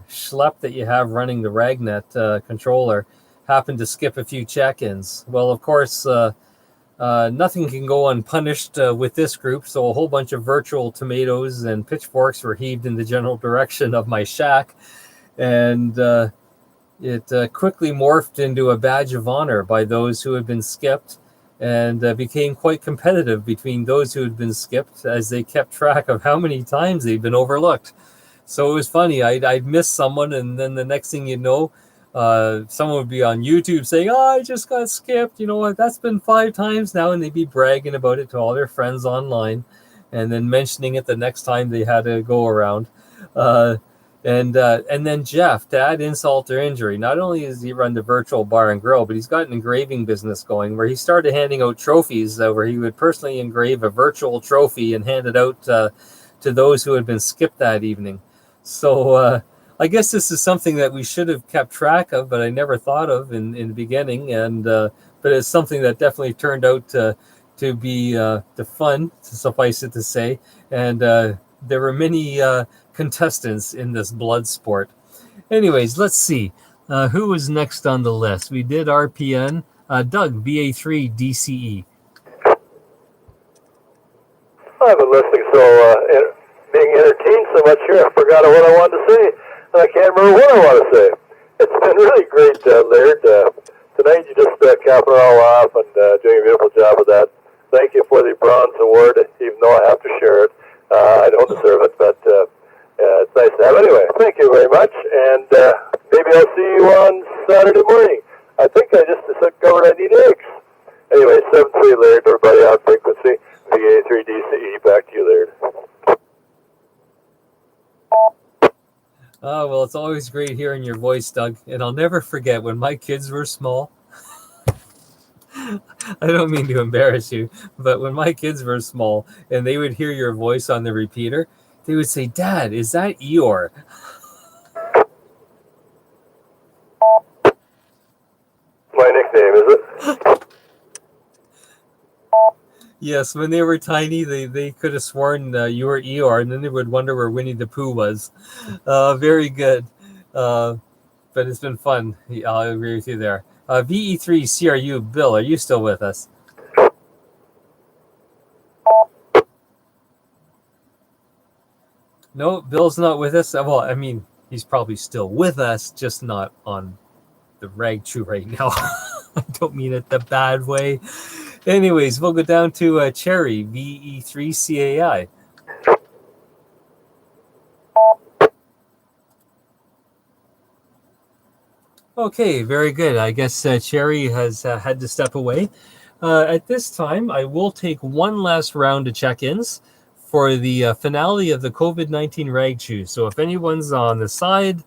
schlep that you have running the RagNet controller happened to skip a few check-ins. Well, of course, nothing can go unpunished with this group, so a whole bunch of virtual tomatoes and pitchforks were heaved in the general direction of my shack, and it quickly morphed into a badge of honor by those who had been skipped, and became quite competitive between those who had been skipped as they kept track of how many times they'd been overlooked. So it was funny. I'd miss someone, and then the next thing you know, someone would be on YouTube saying, oh, I just got skipped. You know what? That's been 5 times now. And they'd be bragging about it to all their friends online. and then mentioning it the next time they had to go around. And then Jeff, to add insult to injury, not only does he run the virtual bar and grill, but he's got an engraving business going where he started handing out trophies where he would personally engrave a virtual trophy and hand it out to those who had been skipped that evening. So I guess this is something that we should have kept track of, but I never thought of in the beginning. And but it's something that definitely turned out to be the fun, to suffice it to say. And there were many contestants in this blood sport. Anyways, let's see. Who was next on the list? We did RPN. Doug, VA3 DCE. I've been listening, so being entertained so much here, I forgot what I wanted to say, and I can't remember what I want to say. It's been really great, Laird. Tonight you just capping it all off and doing a beautiful job of that. Thank you for the bronze award, even though I have to share it. I don't deserve it, but it's nice to have. Anyway, thank you very much, and maybe I'll see you on Saturday morning. I think I just discovered I need eggs. Anyway, 7-3 Laird, everybody on frequency. VA3 DCE, back to you, Laird. Well, it's always great hearing your voice, Doug, and I'll never forget when my kids were small. I don't mean to embarrass you, but when my kids were small and they would hear your voice on the repeater, they would say, "Dad, is that Eeyore?" My nickname, is it? Yes, when they were tiny, they could have sworn you were Eeyore, and then they would wonder where Winnie the Pooh was. Very good. But it's been fun. I'll agree with you there. VE3 CRU, Bill, are you still with us? No, Bill's not with us. Well, I mean, he's probably still with us, just not on the rag chew right now. I don't mean it the bad way. Anyways, we'll go down to Cherry, VE3 CAI. Okay, very good. I guess Cherry has had to step away. At this time, I will take one last round of check-ins for the finale of the COVID-19 Rag Chew. So if anyone's on the side,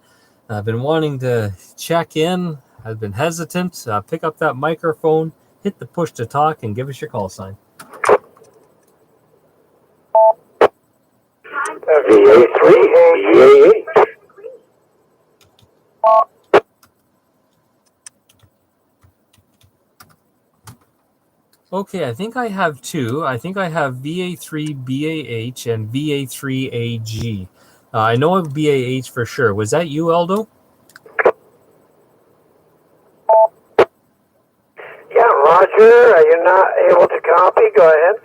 been wanting to check in, has been hesitant, pick up that microphone, hit the push to talk, and give us your call sign. VA3, VA8. Okay, I think I have two. I think I have VA3BAH and VA3AG. I know of BAH for sure. Was that you, Aldo? Yeah, Roger, are you not able to copy? Go ahead.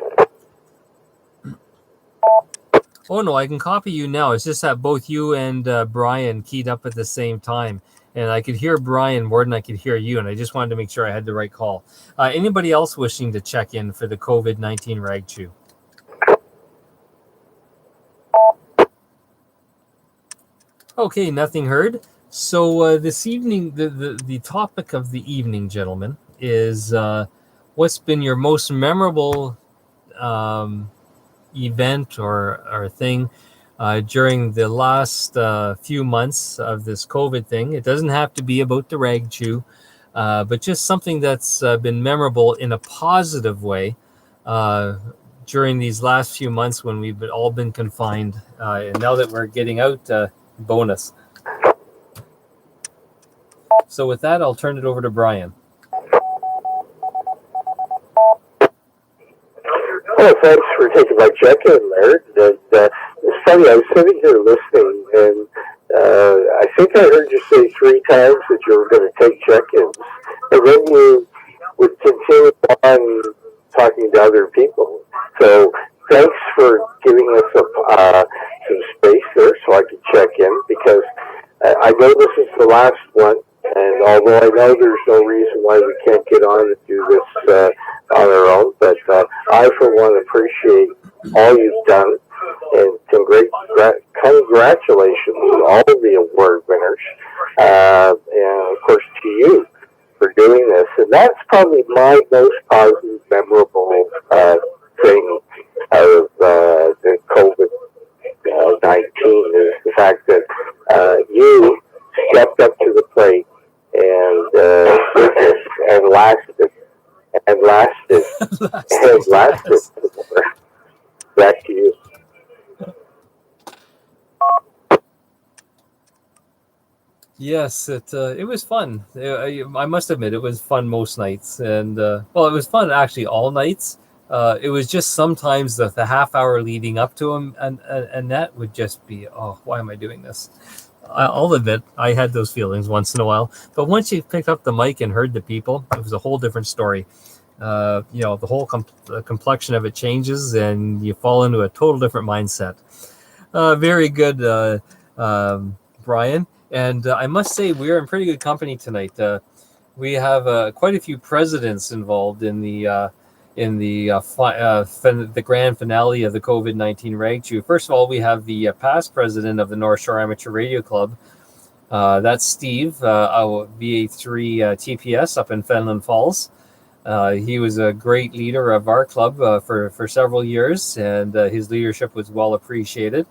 Oh, no, I can copy you now. It's just that both you and Brian keyed up at the same time. And I could hear Brian more than I could hear you. And I just wanted to make sure I had the right call. Anybody else wishing to check in for the COVID-19 Rag Chew? Okay, nothing heard. So this evening, the topic of the evening, gentlemen, is what's been your most memorable event or thing during the last few months of this COVID thing. It doesn't have to be about the Rag Chew, but just something that's been memorable in a positive way during these last few months when we've all been confined. And now that we're getting out, bonus. So with that, I'll turn it over to Brian. Well, thanks for taking my check-in, Laird. And, it's funny, I was sitting here listening, and I think I heard you say 3 times that you were going to take check-ins, and then you would continue on talking to other people. So thanks for giving us some space there so I could check in, because I know this is the last one, and although I know there's no reason why we can't get on and do this on our own, but I, for one, appreciate all you've done, and congratulations to all of the award winners, and of course to you for doing this. And that's probably my most positive, memorable thing of the COVID-19 is the fact that you stepped up to the plate and and lasted and lasted and lasted. Back to you. Yes, it was fun. I must admit, it was fun most nights, and well, it was fun actually all nights. It was just sometimes the half hour leading up to him, and that would just be, oh, why am I doing this? I'll admit I had those feelings once in a while, but once you picked up the mic and heard the people, it was a whole different story. The whole complexion of it changes, and you fall into a total different mindset. Very good, Brian. And I must say, we're in pretty good company tonight. We have quite a few presidents involved in the grand finale of the COVID-19 Rag Chew. First of all, we have the past president of the North Shore Amateur Radio Club. That's Steve, VA3 TPS up in Fenland Falls. He was a great leader of our club for several years, and his leadership was well appreciated.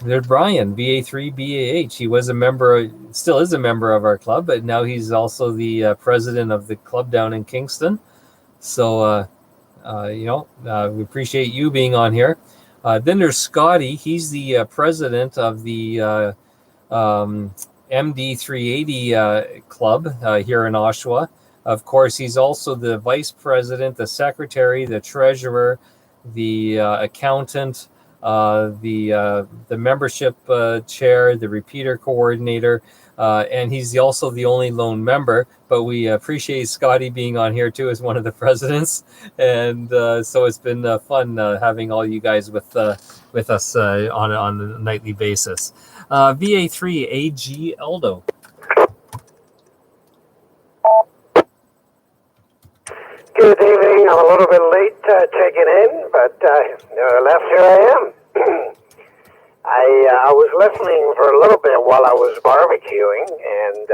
There's Brian, VA3 BAH. He was a member, still is a member of our club, but now he's also the president of the club down in Kingston. So, we appreciate you being on here. Then there's Scotty. He's the president of the MD380 club here in Oshawa. Of course, he's also the vice president, the secretary, the treasurer, the accountant, the membership chair, the repeater coordinator, and he's also the only lone member. But we appreciate Scotty being on here too as one of the presidents, and so it's been fun having all you guys with us on a nightly basis. VA3 AG Eldo. Good evening. I'm a little bit late checking in, but nevertheless, here I am. I was listening for a little bit while I was barbecuing, and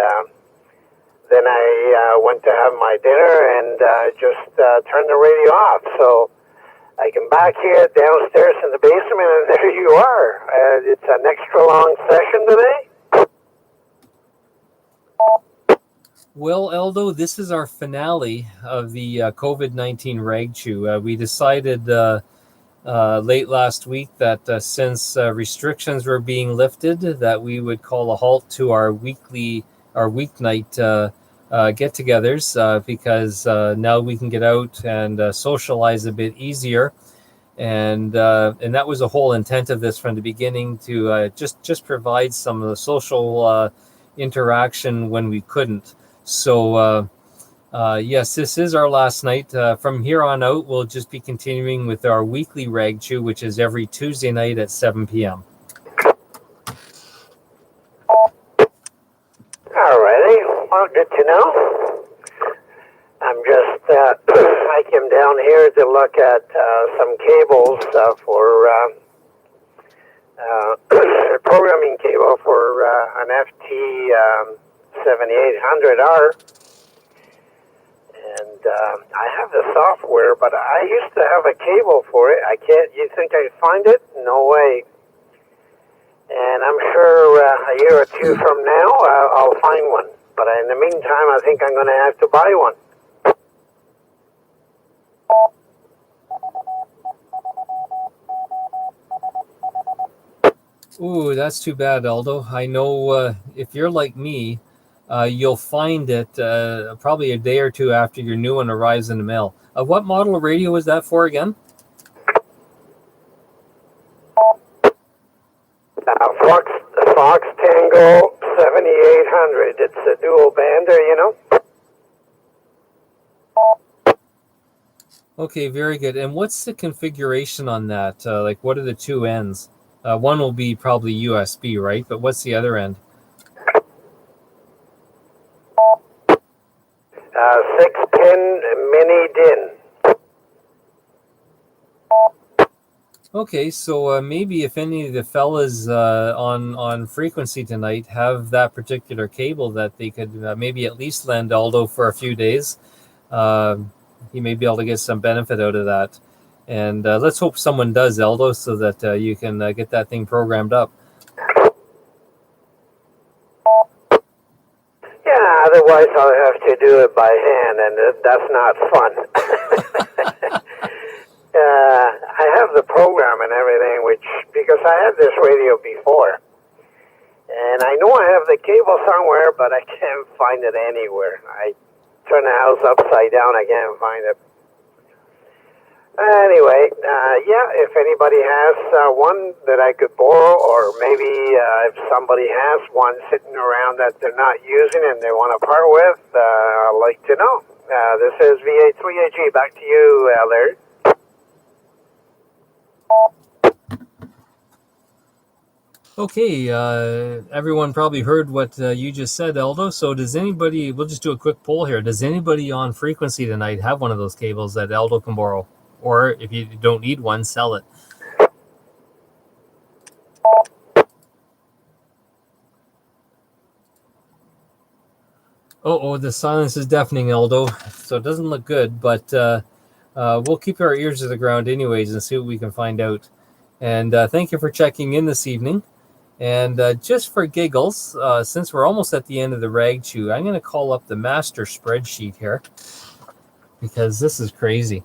then I went to have my dinner and just turned the radio off. So I come back here downstairs in the basement, and there you are. It's an extra long session today. Well, Eldo, this is our finale of the COVID-19 Rag Chew. We decided late last week that since restrictions were being lifted, that we would call a halt to our weeknight get-togethers because now we can get out and socialize a bit easier, and that was the whole intent of this from the beginning, to just provide some of the social interaction when we couldn't. So, yes, this is our last night. From here on out, we'll just be continuing with our weekly Rag Chew, which is every Tuesday night at 7 p.m. Alrighty, well, good to know. I'm just, I came down here to look at some cables for programming cable for an FT 7800R, and I have the software, but I used to have a cable for it. I can't. You think I find it? No way. And I'm sure a year or two from now I'll find one. But in the meantime, I think I'm going to have to buy one. Ooh, that's too bad, Aldo. I know if you're like me, you'll find it probably a day or two after your new one arrives in the mail. What model of radio was that for again? Fox Tango 7800. It's a dual bander, you know. Okay, very good. And what's the configuration on that? Like, what are the two ends? One will be probably USB, right? But what's the other end? 6-pin mini DIN. Okay, so maybe if any of the fellas on frequency tonight have that particular cable that they could maybe at least lend Aldo for a few days, he may be able to get some benefit out of that. And let's hope someone does, Eldo, so that you can get that thing programmed up. Yeah, otherwise I'll have to do it by hand, and that's not fun. I have the program and everything, because I had this radio before. And I know I have the cable somewhere, but I can't find it anywhere. I turn the house upside down, I can't find it. Anyway, if anybody has one that I could borrow, or maybe if somebody has one sitting around that they're not using and they want to part with, I'd like to know. This is VA3AG. Back to you, Larry. Okay, everyone probably heard what you just said, Eldo. So does anybody, we'll just do a quick poll here. Does anybody on frequency tonight have one of those cables that Eldo can borrow? Or if you don't need one, sell it. Oh, the silence is deafening, Eldo. So it doesn't look good, but we'll keep our ears to the ground anyways and see what we can find out. And thank you for checking in this evening. And just for giggles, since we're almost at the end of the rag chew, I'm going to call up the master spreadsheet here because this is crazy.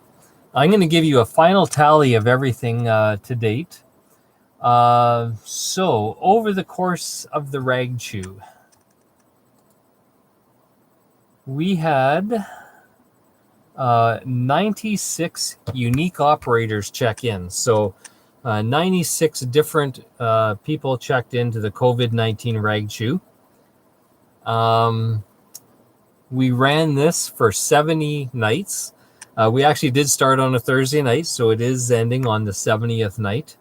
I'm going to give you a final tally of everything to date. So over the course of the rag chew, we had 96 unique operators check in. So 96 different people checked into the COVID-19 rag chew. We ran this for 70 nights. We actually did start on a Thursday night, so it is ending on the 70th night.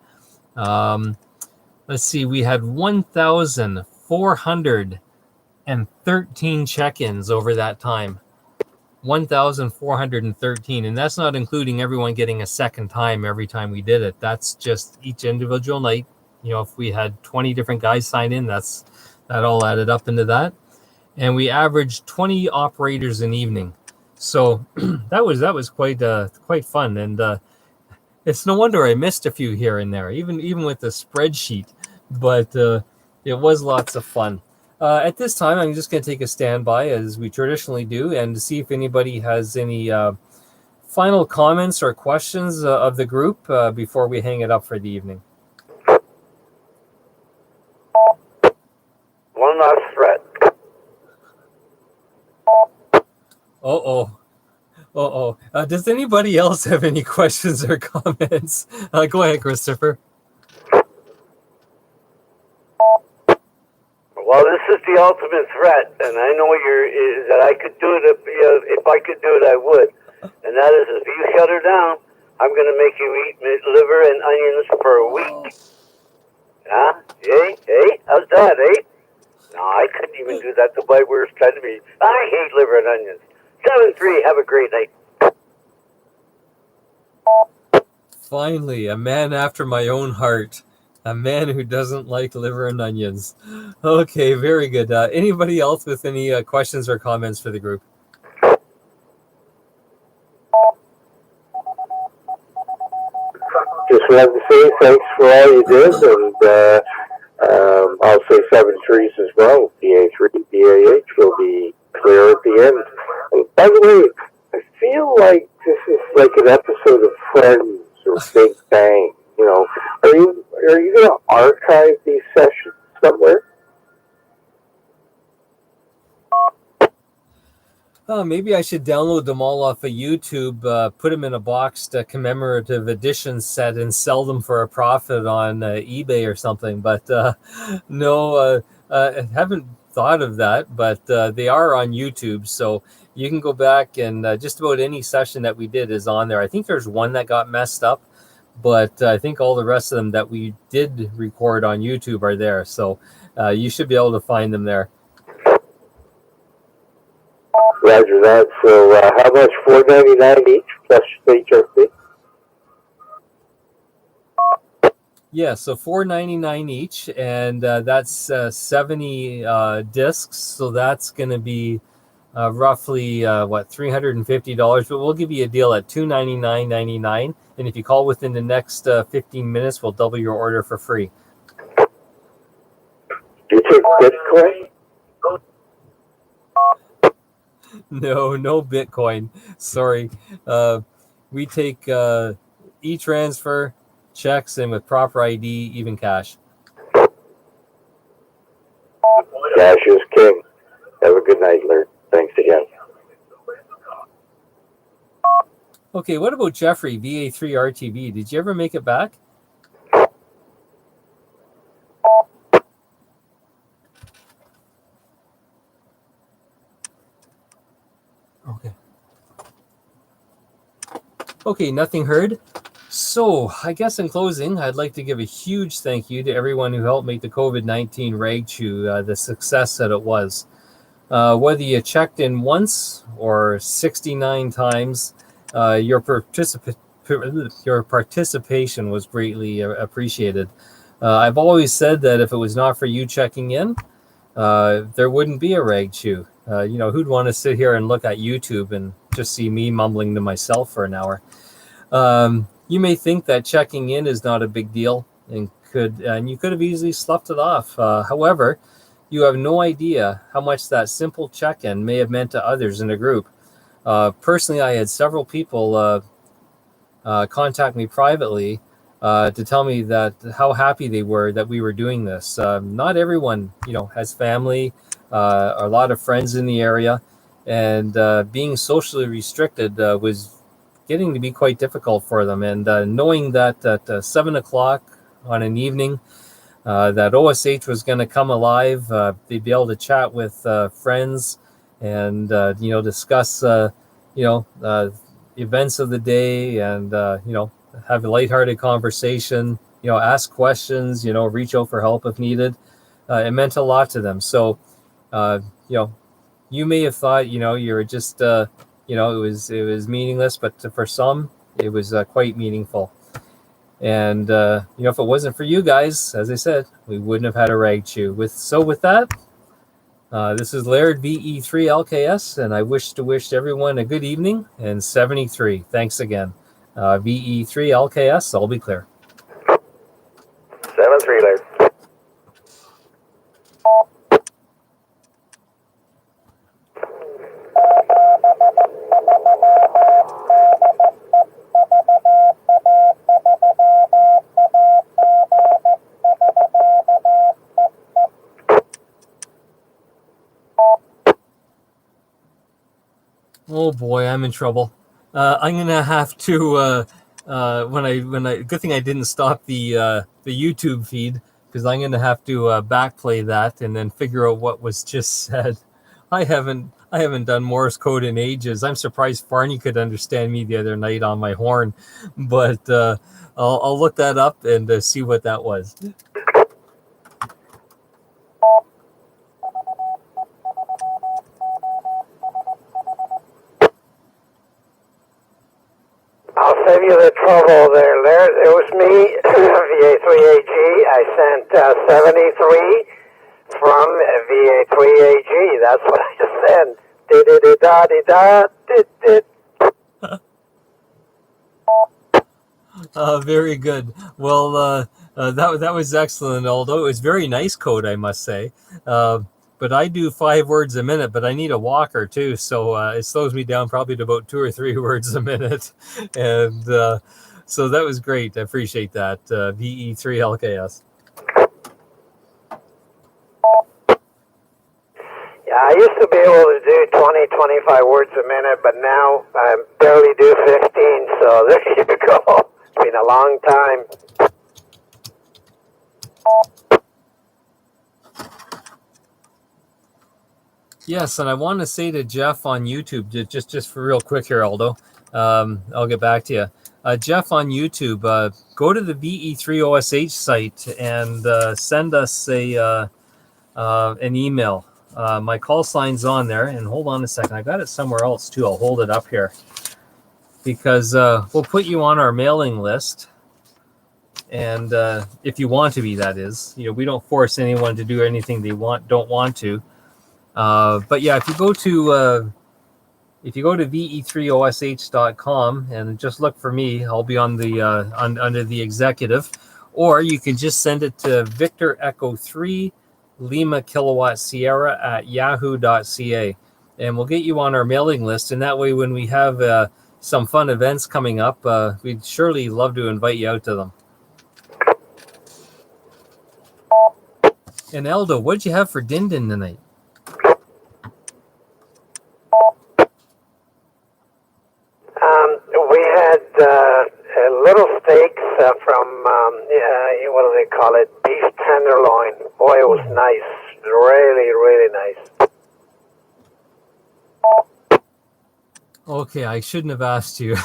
Let's see, we had 1,413 check-ins over that time. 1,413, and that's not including everyone getting a second time every time we did it. That's just each individual night. You know, if we had 20 different guys sign in, that all added up into that. And we averaged 20 operators an evening. So that was quite fun, and it's no wonder I missed a few here and there, even with the spreadsheet. But it was lots of fun. At this time, I'm just going to take a standby, as we traditionally do, and to see if anybody has any final comments or questions of the group before we hang it up for the evening. One last threat. Does anybody else have any questions or comments? Go ahead, Christopher. Well, this is the ultimate threat, and I know that I could do it if I could do it, I would. And that is, if you shut her down, I'm going to make you eat liver and onions for a week. Huh? Hey, how's that, eh? No, I couldn't even do that. The white words tried to be. I hate liver and onions. 7-3. Have a great night. Finally, a man after my own heart. A man who doesn't like liver and onions. Okay, very good. Anybody else with any questions or comments for the group? Just wanted to say thanks for all you did, and I'll say 7-3s as well. BA3, BAH will be clear at the end. And by the way, I feel like this is like an episode of Friends or Big Bang. You know, are you going to archive these sessions somewhere? Maybe I should download them all off of YouTube, put them in a boxed commemorative edition set, and sell them for a profit on eBay or something. But no, I haven't thought of that. But they are on YouTube, so you can go back and just about any session that we did is on there. I think there's one that got messed up, but I think all the rest of them that we did record on YouTube are there. So you should be able to find them there. Roger that. So how much? $4.99 each plus HRP? Yeah, so $4.99 each, and that's 70 discs. So that's going to be roughly $350, but we'll give you a deal at $299.99. And if you call within the next 15 minutes, we'll double your order for free. You took Bitcoin? No Bitcoin. Sorry. We take e-transfer, checks, and with proper ID, even cash. Cash is king. Have a good night, Laird. Thanks again. Okay, what about Jeffrey, VA3 RTB? Did you ever make it back? Okay, nothing heard. So, I guess in closing, I'd like to give a huge thank you to everyone who helped make the COVID-19 Rag Chew the success that it was. Whether you checked in once or 69 times, your participation was greatly appreciated. I've always said that if it was not for you checking in, there wouldn't be a Rag Chew. Who'd want to sit here and look at YouTube and just see me mumbling to myself for an hour? You may think that checking in is not a big deal and you could have easily sloughed it off. However, you have no idea how much that simple check-in may have meant to others in the group. Personally, I had several people contact me privately to tell me that how happy they were that we were doing this. Not everyone, has family, a lot of friends in the area, and being socially restricted was getting to be quite difficult for them. And knowing that at 7 o'clock on an evening, that OSH was going to come alive, they'd be able to chat with friends and, discuss, events of the day and, have a lighthearted conversation, ask questions, reach out for help if needed. It meant a lot to them. So, you may have thought, you were just, it was meaningless, but for some, it was quite meaningful. And, if it wasn't for you guys, as I said, we wouldn't have had a Rag Chew. With that, this is Laird VE3LKS, and I wish everyone a good evening and 73. Thanks again. VE3LKS, I'll be clear. 7-3, Laird. Oh boy, I'm in trouble. I'm gonna have to good thing I didn't stop the YouTube feed, because I'm gonna have to backplay that and then figure out what was just said. I haven't done Morse code in ages. I'm surprised Farney could understand me the other night on my horn, but I'll look that up and see what that was. I'll save you the trouble there, Laird. It was me, VA3AG. I sent 73 from VA3AG. That's what I just sent. Very good. Well, that was excellent, although it was very nice code, I must say. But I do 5 words a minute, but I need a walker too, so it slows me down probably to about 2 or 3 words a minute. And so that was great. I appreciate that. VE3LKS. Yeah, I used to be able to do 20, 25 words a minute, but now I barely do 15, so there you go. It's been a long time. Yes, and I want to say to Jeff on YouTube, just for real quick here, Aldo, I'll get back to you. Jeff on YouTube, go to the VE3OSH site and send us an email. My call sign's on there, and hold on a second. I got it somewhere else too. I'll hold it up here because we'll put you on our mailing list. And if you want to be, that is, we don't force anyone to do anything they don't want to. But yeah, if you go to ve3osh.com and just look for me, I'll be on the under the executive, or you can just send it to Victor Echo 3 Lima Kilowatt Sierra at yahoo.ca, and we'll get you on our mailing list. And that way, when we have some fun events coming up, we'd surely love to invite you out to them. And Aldo, what'd you have for din din tonight? We had little steaks from, what do they call it? Beef tenderloin. Boy, it was nice. Really, really nice. Okay, I shouldn't have asked you.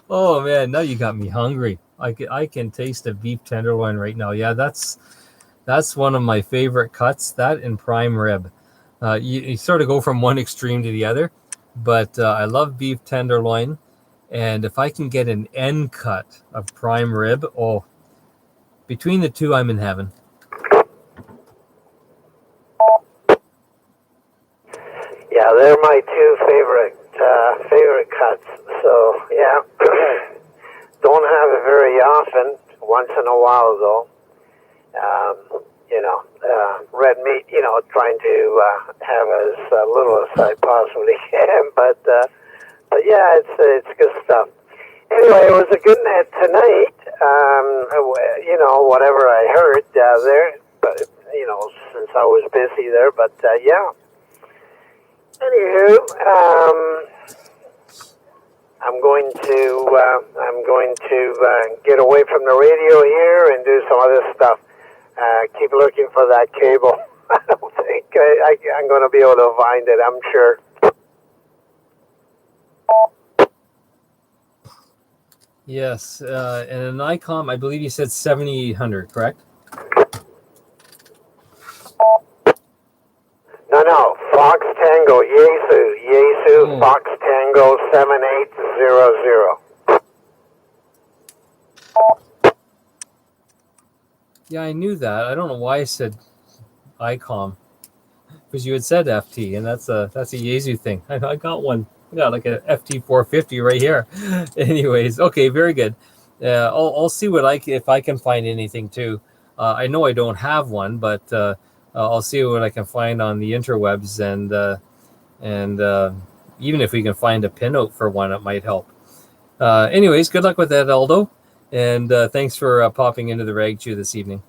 Oh man, now you got me hungry. I can taste a beef tenderloin right now. Yeah, that's one of my favorite cuts. That and prime rib. You sort of go from one extreme to the other, but I love beef tenderloin, and if I can get an end cut of prime rib, oh, between the two, I'm in heaven. Yeah, they're my two favorite cuts. So yeah, don't have it very often. Once in a while, though. Red meat. Trying to have as little as I possibly can. But yeah, it's good stuff. Anyway, it was a good night tonight. Whatever I heard there, but since I was busy there. But yeah. Anywho, I'm going to get away from the radio here and do some other stuff. Keep looking for that cable. I don't think I'm going to be able to find it, I'm sure. Yes, and an ICOM, I believe you said 7800, correct? No, Fox Tango, Yesu, Fox Tango 7800. Yeah, I knew that. I don't know why I said ICOM, because you had said FT, and that's a Yezu thing. I got one. I got like a FT 450 right here. Anyways, okay, very good. I'll see if I can find anything too. I know I don't have one, but I'll see what I can find on the interwebs, and even if we can find a pinout for one, it might help. Anyways, good luck with that, Aldo, and thanks for popping into the Rag Chew this evening.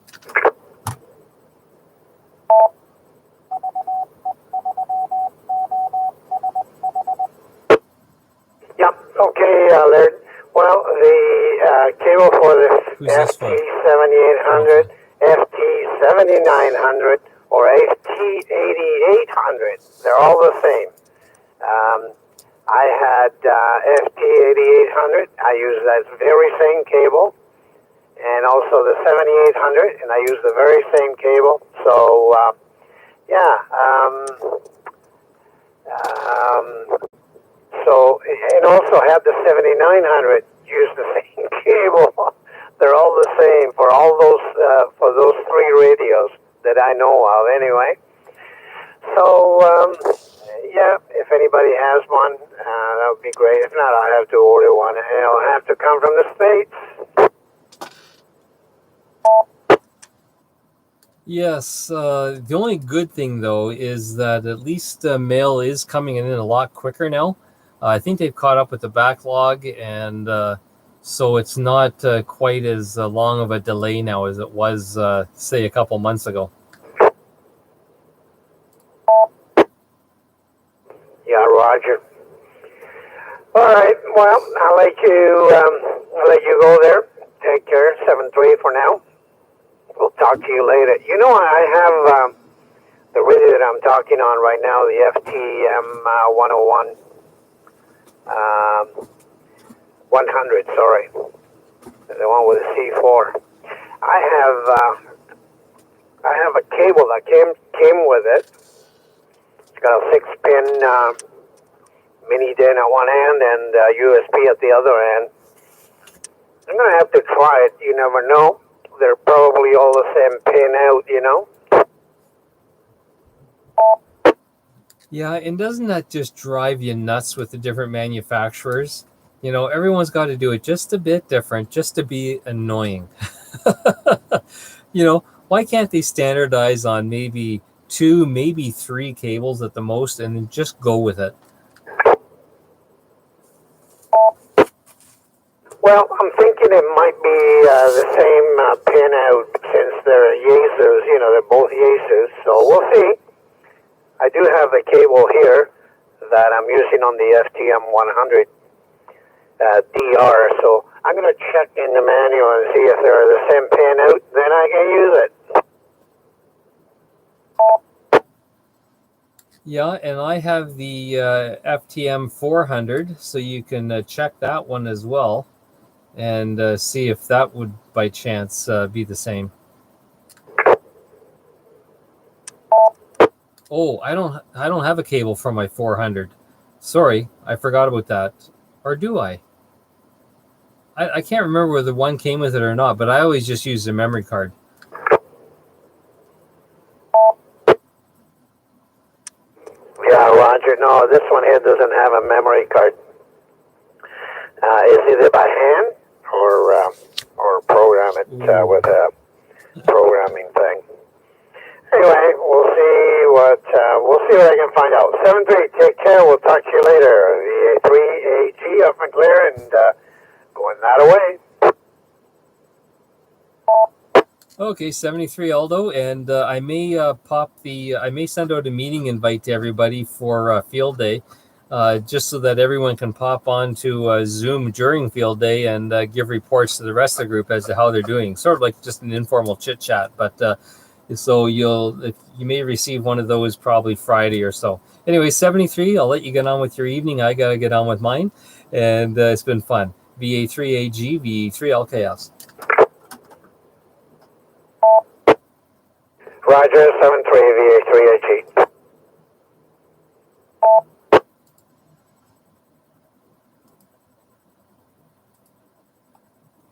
Yep. Okay, Laird. Well, the cable for the FT7800, FT7900, or FT8800, they're all the same. I had FT8800. I used that very same cable, and also the 7800, and I used the very same cable. So, and also had the 7900 use the same cable. They're all the same for all those for those three radios that I know of, anyway. So yeah, if anybody has one, that would be great. If not, I'll have to order one, and it'll have to come from the States. Yes, the only good thing though is that at least mail is coming in a lot quicker now. I think they've caught up with the backlog, and so it's not quite as long of a delay now as it was, say, a couple months ago. Yeah, Roger. All right. Well, I'll let you go there. Take care. 7-3 for now. We'll talk to you later. I have the radio that I'm talking on right now, the FTM 101. 100, sorry. The one with the C4. I have a cable that came with it. It's got a 6-pin mini DIN at one end and USB at the other end. I'm going to have to try it. You never know. They're probably all the same pin out, Yeah, and doesn't that just drive you nuts with the different manufacturers? You know, everyone's got to do it just a bit different, just to be annoying. You know, why can't they standardize on maybe 2, maybe 3 cables at the most, and then just go with it? Well, I'm thinking it might be the same pinout since they're Yaesus, they're both Yaesus, so we'll see. I do have a cable here that I'm using on the FTM 100 DR, so I'm going to check in the manual and see if they're the same pinout, then I can use it. Yeah, and I have the FTM 400, so you can check that one as well and see if that would by chance be the same. Oh, I don't have a cable for my 400. Sorry, I forgot about that. Or do I? I can't remember whether one came with it or not, but I always just use the memory card. Yeah, Roger. No, this one here doesn't have a memory card. It's either by hand or program it with a programming thing. Anyway, we'll see what I can find out. 7-3, take care. We'll talk to you later. VA3AG of McLaren and going that away. Okay, 73 Aldo, and I may I may send out a meeting invite to everybody for field day, just so that everyone can pop on to Zoom during field day and give reports to the rest of the group as to how they're doing. Sort of like just an informal chit chat, but so you may receive one of those probably Friday or so. Anyway, 73, I'll let you get on with your evening. I gotta get on with mine, and it's been fun. VA3AG, VA3LKS. Roger, 7-3, VA3AG.